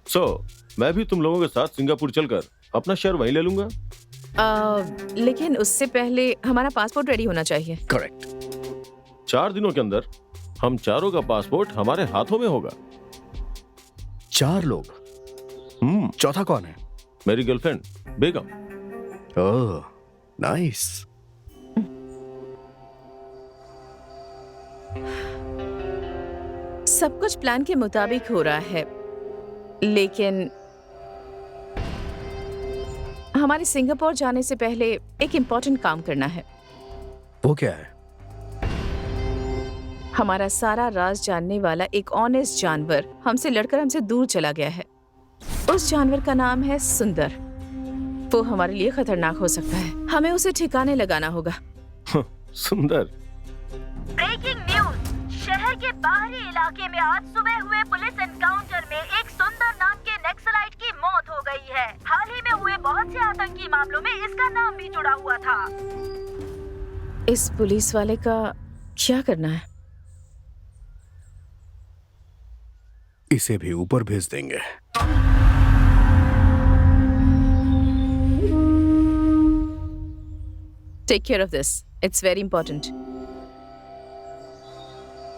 सो मैं भी तुम लोगों के साथ सिंगापुर चलकर अपना शेयर वहीं ले लूंगा। लेकिन उससे पहले हमारा पासपोर्ट रेडी होना चाहिए। करेक्ट। 4 दिनों के अंदर हम चारों का पासपोर्ट हमारे हाथों में होगा। 4 लोग? चौथा कौन है? मेरी गर्लफ्रेंड बेगम। ओह, नाइस। सब कुछ प्लान के मुताबिक हो रहा है, लेकिन हमारे सिंगापुर जाने से पहले एक इम्पोर्टेंट काम करना है। वो क्या है? हमारा सारा राज जानने वाला एक ऑनेस्ट जानवर हमसे लड़कर हमसे दूर चला गया है। उस जानवर का नाम है सुंदर। वो हमारे लिए खतरनाक हो सकता है। हमें उसे ठिकाने लगाना होगा। सुंदर। Breaking news. शहर के बाहरी इलाके में आज सुबह हुए पुलिस एनकाउंटर में एक सुंदर नाम के नक्सलाइट की मौत हो गई है। हाल ही में हुए बहुत से आतंकी मामलों में इसका नाम भी जुड़ा हुआ था। इस पुलिस वाले का क्या करना है? इसे भी ऊपर भेज देंगे। Take care of this. It's very important.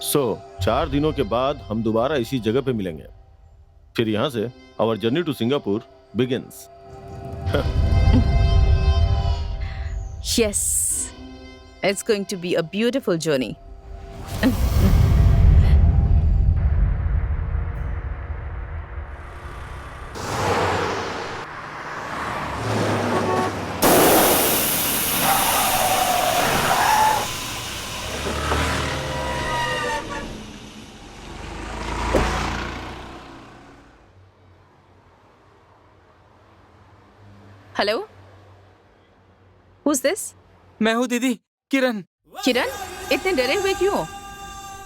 सो 4 दिनों के बाद हम दोबारा इसी जगह पे मिलेंगे। फिर यहाँ से our journey to Singapore begins. Yes. It's going to be a beautiful journey. Hello, Who's this? मैं हूँ दीदी, किरण। किरण, इतने डरे हुए क्यों?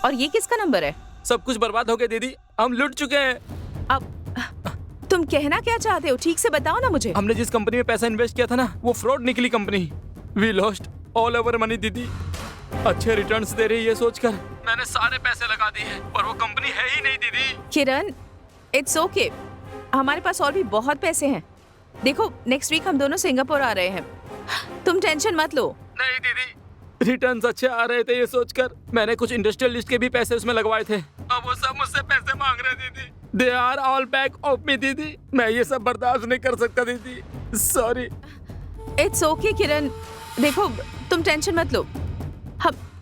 और ये किसका नंबर है? सब कुछ बर्बाद हो गया दीदी, हम लुट चुके हैं। अब तुम कहना क्या चाहते हो? ठीक से बताओ ना मुझे। हमने जिस कंपनी में पैसा इन्वेस्ट किया था ना, वो फ्रॉड निकली company. We lost all over money दीदी। अच्छे रिटर्न्स दे रही है सोचकर मैंने सारे पैसे लगा दिए, पर वो कंपनी है ही नहीं दीदी। किरण, इट्स ओके, हमारे पास और भी बहुत पैसे हैं। देखो, नेक्स्ट वीक हम दोनों सिंगापुर आ रहे हैं, तुम टेंशन मत लो। नहीं दीदी, रिटर्न्स अच्छे आ रहे थे ये सोचकर मैंने कुछ इंडस्ट्रियलिस्ट के भी पैसे उसमें लगवाए थे। अब वो सब मुझसे पैसे मांग रहे दीदी। They are all back of me दीदी। मैं ये सब बर्दाश्त नहीं कर सकता दीदी, सॉरी। इट्स ओके किरण, देखो तुम टेंशन मत लो,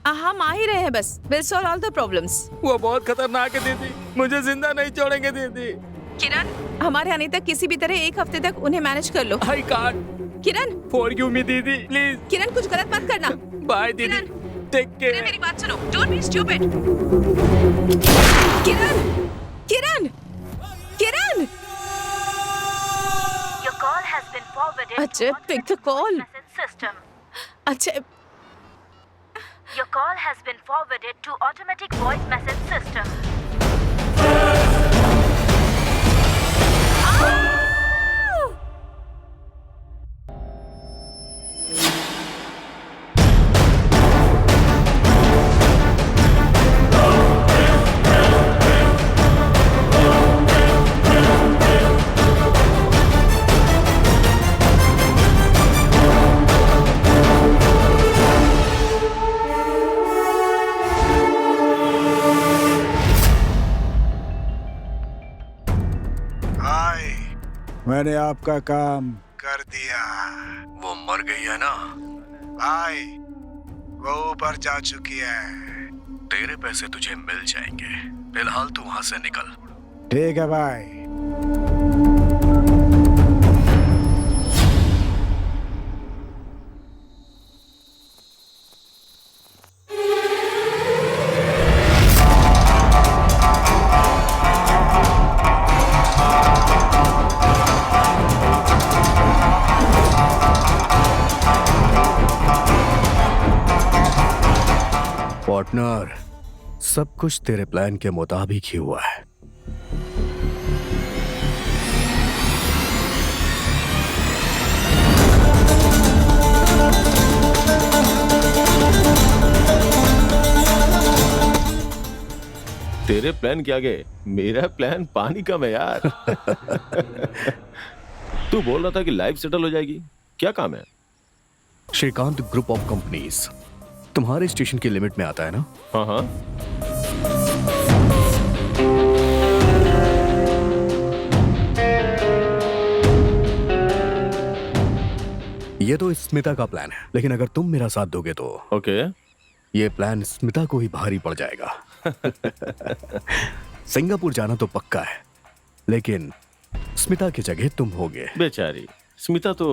हम आ ही रहे हैं, बस will solve all the problems. वो बहुत खतरनाक है दीदी, मुझे जिंदा नहीं छोड़ेंगे दीदी। किरण, हमारे आने तक किसी भी तरह 1 हफ्ते तक उन्हें मैनेज कर लो। I can't. Kiran, forgive me दीदी, प्लीज। किरण, कुछ गलत मत करना। बाय दीदी, टेक केयर। मेरी बात सुनो, don't be stupid. Kiran, Kiran, Kiran. Your call has been forwarded अच्छा, पिक द कॉल। system. अच्छा, Your call has been forwarded to automatic voice message system. मैंने आपका काम कर दिया। वो मर गई है ना? भाई वो ऊपर जा चुकी है। तेरे पैसे तुझे मिल जाएंगे, फिलहाल तू वहां से निकल। ठीक है भाई। पार्टनर, सब कुछ तेरे प्लान के मुताबिक ही हुआ है। तेरे प्लान के आगे मेरा प्लान पानी कम है यार। तू बोल रहा था कि लाइफ सेटल हो जाएगी, क्या काम है? श्रीकांत ग्रुप ऑफ कंपनीज तुम्हारे स्टेशन की लिमिट में आता है ना? हाँ हाँ। ये तो स्मिता का प्लान है, लेकिन अगर तुम मेरा साथ दोगे तो ओके। ये प्लान स्मिता को ही भारी पड़ जाएगा। सिंगापुर जाना तो पक्का है, लेकिन स्मिता की जगह तुम होगे। बेचारी स्मिता तो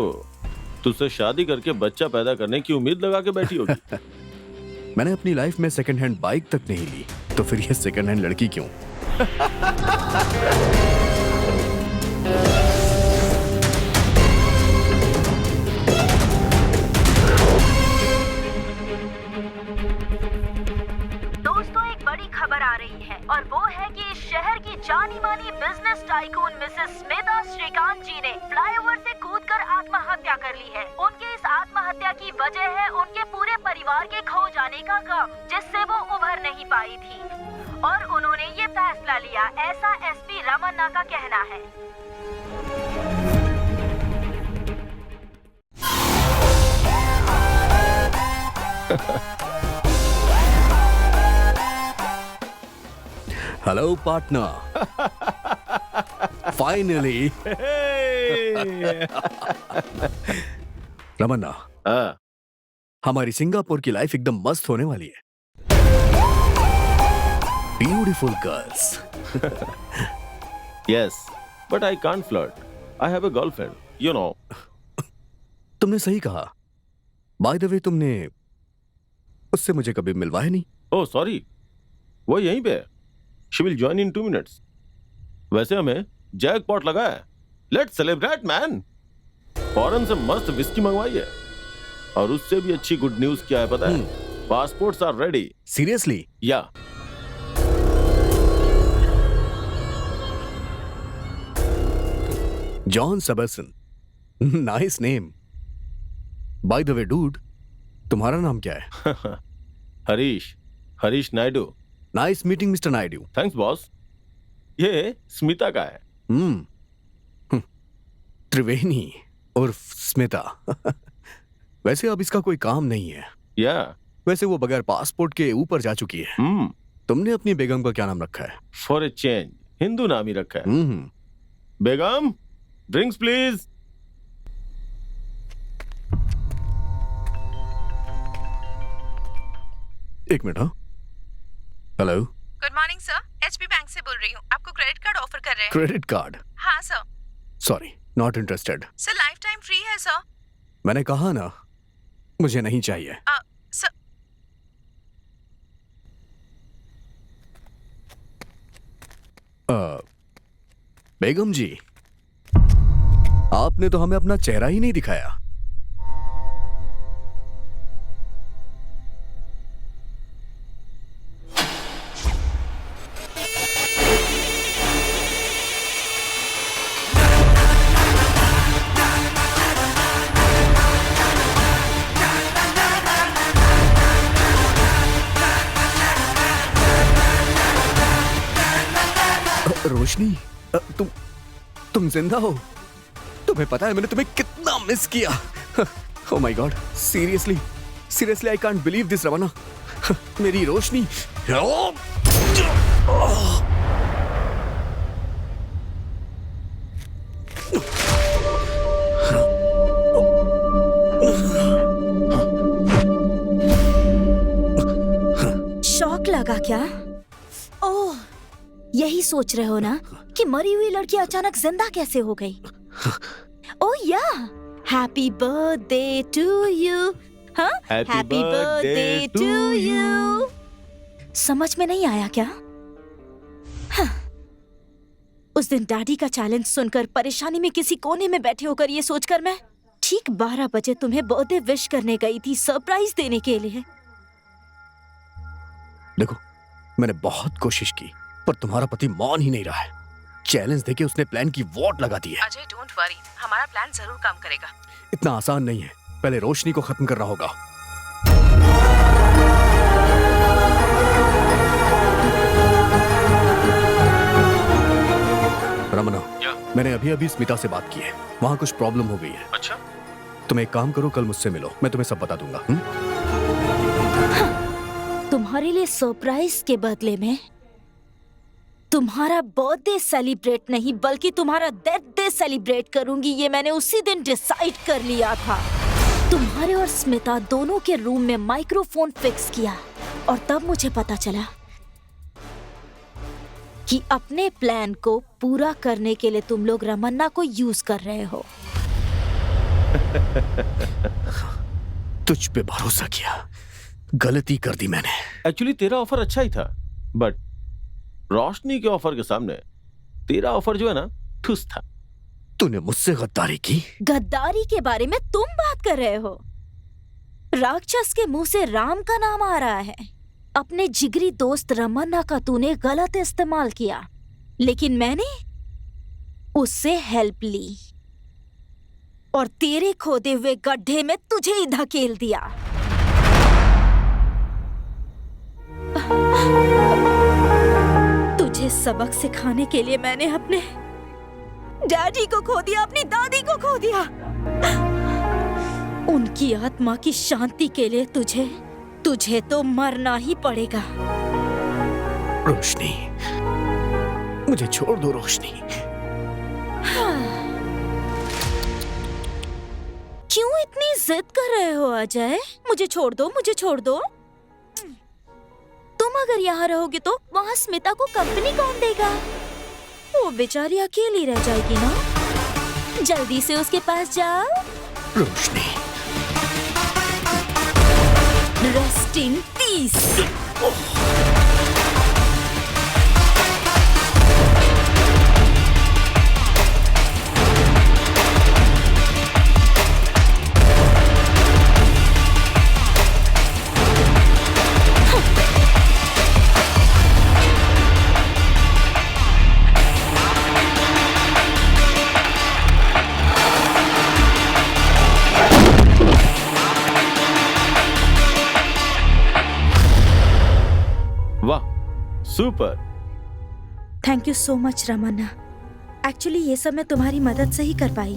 तुझसे शादी करके बच्चा पैदा करने की उम्मीद लगा के बैठी होगी। मैंने अपनी लाइफ में सेकंड हैंड बाइक तक नहीं ली, तो फिर ये सेकंड हैंड लड़की क्यों? दोस्तों, एक बड़ी खबर आ रही है और वो है कि इस शहर की जानी मानी business tycoon Mrs Smita Shrikant ji ने फ्लाईओवर से कूदकर आत्महत्या कर ली है। उनके इस आत्महत्या की वजह है उनके पूरे परिवार के खो जाने का गम, जिससे वो उभर नहीं पाई थी और उन्होंने ये फैसला लिया, ऐसा एसपी रमन्ना का कहना है। Hello partner, finally. रमन्ना, हाँ। हमारी सिंगापुर की लाइफ एकदम मस्त होने वाली है। Beautiful girls. Yes, but I can't flirt. I have a girlfriend, you know. तुमने सही कहा। बाय द वे, तुमने उससे मुझे कभी मिलवाया नहीं। ओह सॉरी, वो यहीं पे है। She will join in 2 minutes। वैसे हमें जैकपॉट लगा है। Let's celebrate man. फॉरेन से मस्त विस्की मंगवाई है, और उससे भी अच्छी गुड न्यूज क्या है पता है? Passports are ready. Seriously? Yeah. John Sebastian, nice name. By the way dude, तुम्हारा नाम क्या है? Harish Naidu. Nice meeting Mr Naidu. Thanks boss. ये स्मिता का है। त्रिवेणी उर्फ स्मिता। वैसे अब इसका कोई काम नहीं है। या। वैसे वो बगैर पासपोर्ट के ऊपर जा चुकी है। तुमने अपनी बेगम का क्या नाम रखा है? फॉर ए चेंज हिंदू नाम ही रखा है। बेगम, ड्रिंक्स प्लीज। एक मिनट। हाँ, hello. Good morning sir, HP bank से बोल रही हूँ। आपको क्रेडिट कार्ड ऑफर कर रहे हैं। Credit card? हाँ sir. Sorry, not interested. Sir life time free है सर। मैंने कहा ना, मुझे नहीं चाहिए। सर बेगम जी, आपने तो हमें अपना चेहरा ही नहीं दिखाया। रोशनी, तुम जिंदा हो? तुम्हें पता है मैंने तुम्हें कितना मिस किया। Oh my God, seriously I can't believe this Ramanna. मेरी रोशनी। क्या? ओह, यही सोच रहे हो ना कि मरी हुई लड़की अचानक जिंदा कैसे हो गई? ओह या, हैप्पी बर्थडे टू यू। हाँ, हैप्पी बर्थडे टू यू। समझ में नहीं आया क्या? हाँ। उस दिन डैडी का चैलेंज सुनकर परेशानी में किसी कोने में बैठे होकर ये सोचकर मैं ठीक 12 बजे तुम्हें बर्थडे विश करने गई थी, सरप्राइज देने के लिए। देखो, मैंने बहुत कोशिश की पर तुम्हारा पति मान ही नहीं रहा है। चैलेंज देके उसने प्लान की वॉट लगा दी है। अजय डोंट वरी, हमारा प्लान जरूर काम करेगा। इतना आसान नहीं है, पहले रोशनी को खत्म करना होगा। रमना, मैंने अभी अभी स्मिता से बात की है, वहाँ कुछ प्रॉब्लम हो गई है। अच्छा, तुम एक काम करो, कल मुझसे मिलो, मैं तुम्हें सब बता दूंगा। तुम्हारे लिए सरप्राइज के बदले में तुम्हारा बर्थडे सेलिब्रेट नहीं बल्कि तुम्हारा डेथ डे सेलिब्रेट करूंगी, ये मैंने उसी दिन डिसाइड कर लिया था। तुम्हारे और स्मिता दोनों के रूम में माइक्रोफोन फिक्स किया और तब मुझे पता चला कि अपने प्लान को पूरा करने के लिए तुम लोग रमन्ना को यूज कर रहे हो। तुझ पे भरोसा किया, गलती कर दी मैंने। एक्चुअली तेरा ऑफर अच्छा ही था, बट रोशनी के ऑफर के सामने तेरा ऑफर जो है ना, ठुस था। तूने मुझसे गद्दारी की? गद्दारी के बारे में तुम बात कर रहे हो? राक्षस के मुंह से राम का नाम आ रहा है। अपने जिगरी दोस्त रमन्ना का तूने गलत इस्तेमाल किया, लेकिन मैंने उससे हेल्प ली और तेरे खोदे हुए गड्ढे में तुझे ही धकेल दिया। तुझे सबक सिखाने के लिए मैंने अपने डैडी को खो दिया, अपनी दादी को खो दिया। उनकी आत्मा की शांति के लिए तुझे तो मरना ही पड़ेगा। रोशनी, मुझे छोड़ दो रोशनी। क्यों इतनी जिद कर रहे हो अजय? मुझे छोड़ दो, मुझे छोड़ दो। तुम अगर यहाँ रहोगे तो वहाँ स्मिता को कंपनी कौन देगा? वो बेचारी अकेली रह जाएगी ना। जल्दी से उसके पास जाओ। Roshni, rest in peace. Super, thank you so much Ramanna. Actually ये सब मैं तुम्हारी मदद से ही कर पाई।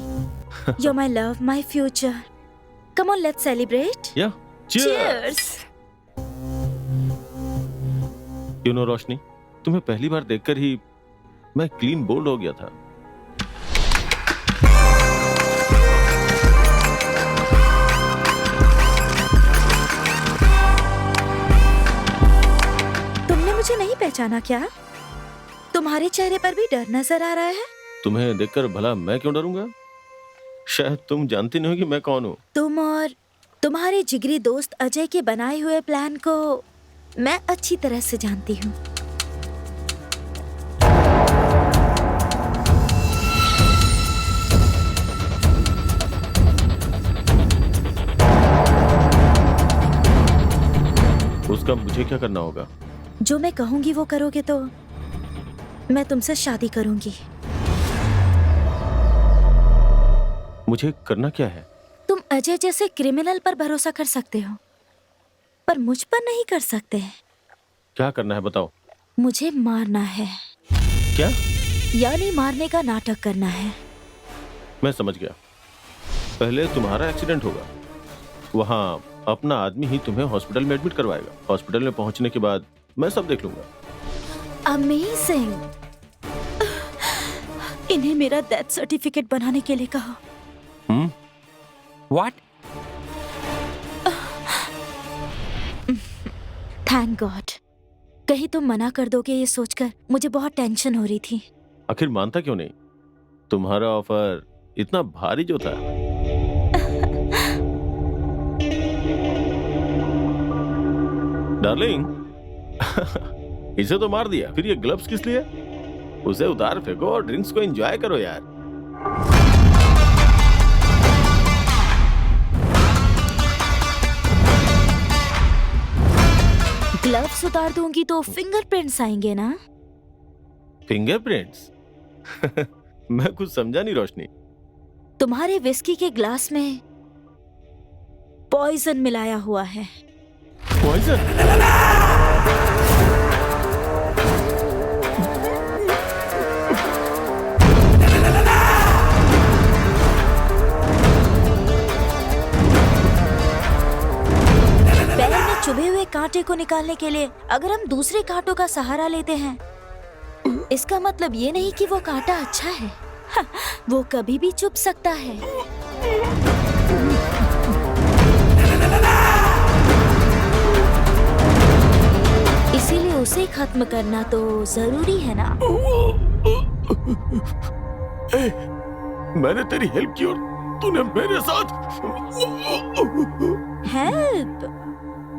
You're my love, my future. Come on, let's celebrate. Yeah, cheers. You know रोशनी, तुम्हें पहली बार देखकर ही मैं क्लीन बोल्ड हो गया था। मुझे नहीं पहचाना क्या? तुम्हारे चेहरे पर भी डर नजर आ रहा है। तुम्हें देखकर भला मैं क्यों डरूंगा? शायद तुम जानती नहीं हो कि मैं कौन हूँ। तुम और तुम्हारे जिगरी दोस्त अजय के बनाए हुए प्लान को मैं अच्छी तरह से जानती हूँ। उसका मुझे क्या करना होगा? जो मैं कहूंगी वो करोगे तो मैं तुमसे शादी करूंगी। मुझे करना क्या है? तुम अजय जैसे क्रिमिनल पर भरोसा कर सकते हो, पर मुझ पर नहीं कर सकते। क्या करना है बताओ? मुझे मारना है। क्या? यानी मारने का नाटक करना है। मैं समझ गया। पहले तुम्हारा एक्सीडेंट होगा, वहां अपना आदमी ही तुम्हें हॉस्पिटल में एडमिट करवाएगा। हॉस्पिटल में पहुंचने के बाद मैं सब देख लूंगा। अमेजिंग। इन्हें मेरा डेथ सर्टिफिकेट बनाने के लिए कहो। What? Thank God. कहीं तुम मना कर दोगे ये सोचकर मुझे बहुत टेंशन हो रही थी। आखिर मानता क्यों नहीं? तुम्हारा ऑफर इतना भारी जो था। डार्लिंग, इसे तो मार दिया, फिर ये ग्लव्स किस लिए? उसे उतार फेंको और ड्रिंक्स को एंजॉय करो यार। ग्लव्स उतार दूंगी तो फिंगरप्रिंट्स आएंगे ना? फिंगरप्रिंट्स? मैं कुछ समझा नहीं रोशनी। तुम्हारे विस्की के ग्लास में पॉइजन मिलाया हुआ है। पॉइजन? पैर में चुभे हुए कांटे को निकालने के लिए अगर हम दूसरे कांटों का सहारा लेते हैं, इसका मतलब ये नहीं कि वो कांटा अच्छा है। हाँ, वो कभी भी चुभ सकता है। इसीलिए उसे खत्म करना तो जरूरी है ना? मैंने तेरी हेल्प की और तूने मेरे साथ। Help?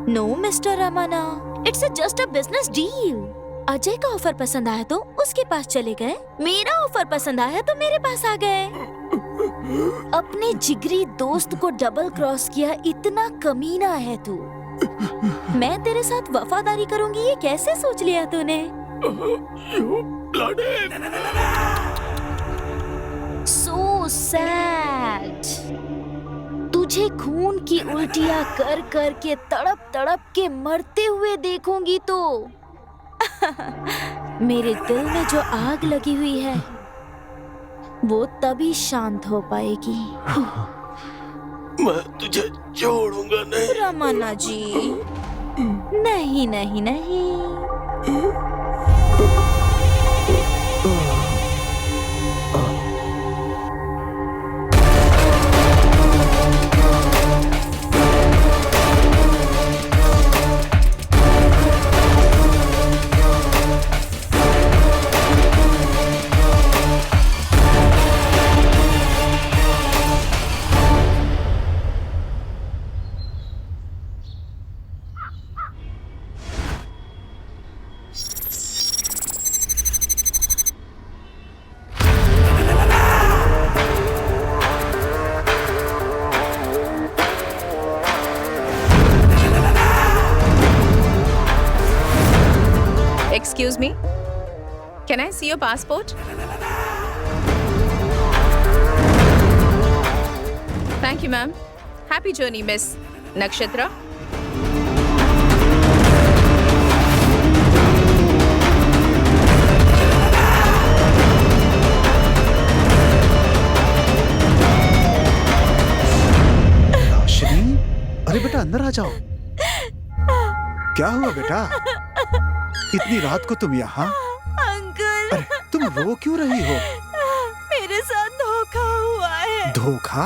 No Mr Ramanna, it's just a business deal. Ajay का ऑफर पसंद आया तो उसके पास चले गए, मेरा ऑफर पसंद आया तो मेरे पास आ गए। अपने जिगरी दोस्त को डबल क्रॉस किया, इतना कमीना है तू। मैं तेरे साथ वफादारी करूंगी ये कैसे सोच लिया तूने? So sad। तुझे खून की उल्टियां कर कर के तड़प तड़प के मरते हुए देखूंगी तो मेरे दिल में जो आग लगी हुई है वो तभी शांत हो पाएगी। मैं तुझे छोड़ूंगा नहीं। रमन्ना जी, नहीं नहीं नहीं। Excuse me, can I see your passport? Thank you, ma'am. Happy journey, Miss Nakshatra. रोशनी, अरे बेटा अंदर आ जाओ। क्या हुआ बेटा? इतनी रात को तुम यहाँ? अंकल, अरे तुम रो क्यों रही हो? मेरे साथ धोखा हुआ है। धोखा?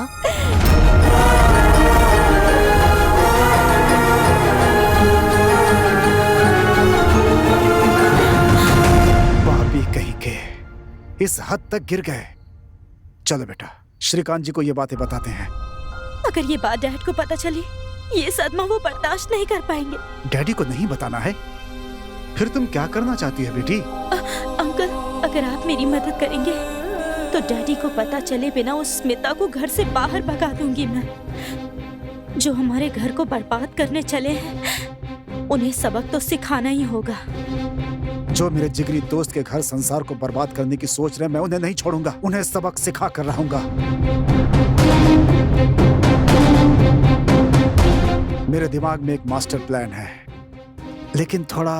पापी कहीं के, इस हद तक गिर गए। चलो बेटा, श्रीकांत जी को ये बातें बताते हैं। अगर ये बात डैड को पता चली, ये सदमा वो बर्दाश्त नहीं कर पाएंगे। डैडी को नहीं बताना है? फिर तुम क्या करना चाहती है बेटी? अंकल, अगर आप मेरी मदद करेंगे तो डैडी को पता चले बिना उस स्मिता को घर से बाहर भगा दूंगी मैं। जो हमारे घर को बर्बाद करने चले हैं, उन्हें सबक तो सिखाना ही होगा। जो मेरे जिगरी दोस्त के घर संसार को बर्बाद करने की सोच रहे हैं, मैं उन्हें नहीं छोड़ूंगा। उन्हें सबक सिखा कर रहूंगा। मेरे दिमाग में एक मास्टर प्लान है, लेकिन थोड़ा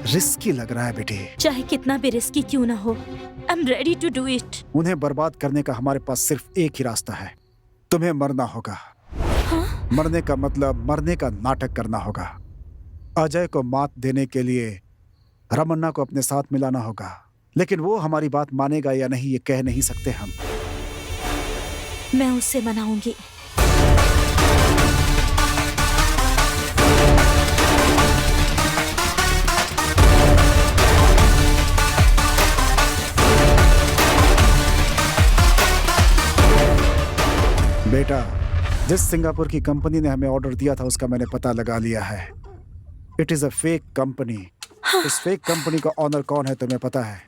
रिस्की लग रहा है बेटी। चाहे कितना भी रिस्की क्यों ना हो, I am ready to do it. उन्हें बर्बाद करने का हमारे पास सिर्फ एक ही रास्ता है। तुम्हें मरना होगा। हाँ? मरने का मतलब मरने का नाटक करना होगा। अजय को मात देने के लिए रमन्ना को अपने साथ मिलाना होगा, लेकिन वो हमारी बात मानेगा या नहीं ये कह नहीं सकते हम। मैं उससे मनाऊंगी। जिस सिंगापुर की कंपनी ने हमें ऑर्डर दिया था उसका मैंने पता लगा लिया है। It is a fake company. इस फेक कंपनी का ऑनर कौन है तुम्हें पता है?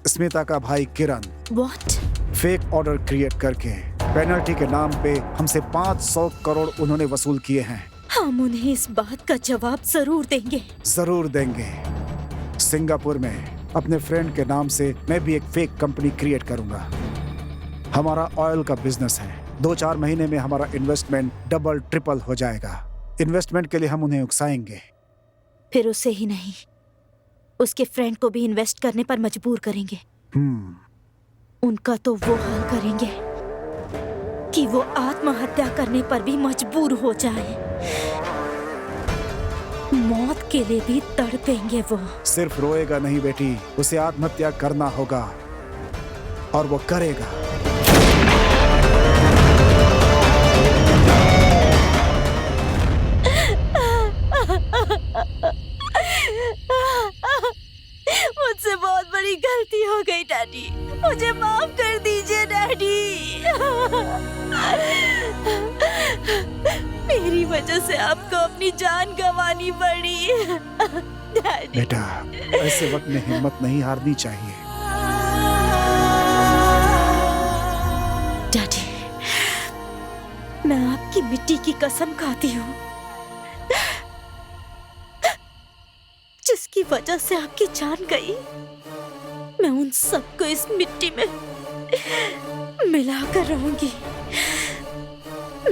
स्मिता का भाई किरण। व्हाट? फेक ऑर्डर क्रिएट करके पेनल्टी के नाम पे हमसे 500 करोड़ उन्होंने वसूल किए हैं। हम उन्हें इस बात का जवाब जरूर देंगे। जरूर देंगे। सिंगापुर में अपने फ्रेंड के नाम से मैं भी एक फेक कंपनी क्रिएट करूंगा। हमारा ऑयल का बिजनेस है। 2-4 महीने में हमारा इन्वेस्टमेंट डबल ट्रिपल हो जाएगा। इन्वेस्टमेंट के लिए हम उन्हें उकसाएंगे। फिर उसे ही नहीं, उसके फ्रेंड को भी इन्वेस्ट करने पर मजबूर करेंगे। उनका तो वो हाल करेंगे कि वो आत्महत्या करने पर भी मजबूर हो जाए। मौत के लिए भी तड़पेंगे वो। सिर्फ रोएगा नहीं बेटी, उसे आत्महत्या करना होगा और वो करेगा। मुझसे बहुत बड़ी गलती हो गई डैडी, मुझे माफ कर दीजिए डैडी। मेरी वजह से आपको अपनी जान गंवानी पड़ी डैडी। बेटा, ऐसे वक्त में हिम्मत नहीं हारनी चाहिए। डैडी, मैं आपकी मिट्टी की कसम खाती हूँ जिसकी वजह से आपकी जान गई। मैं उन सबको इस मिट्टी में मिलाकर रहूंगी।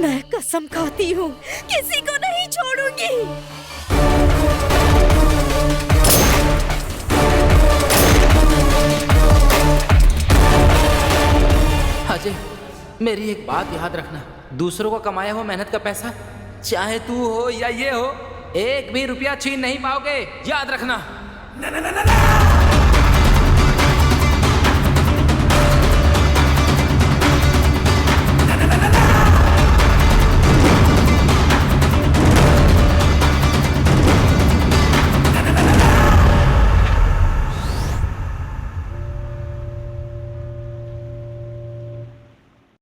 मैं कसम खाती हूँ, किसी को नहीं छोड़ूंगी। अजय, मेरी एक बात याद रखना, दूसरों को कमाया हुआ मेहनत का पैसा, चाहे तू हो या ये हो, एक भी रुपया छीन नहीं पाओगे, याद रखना।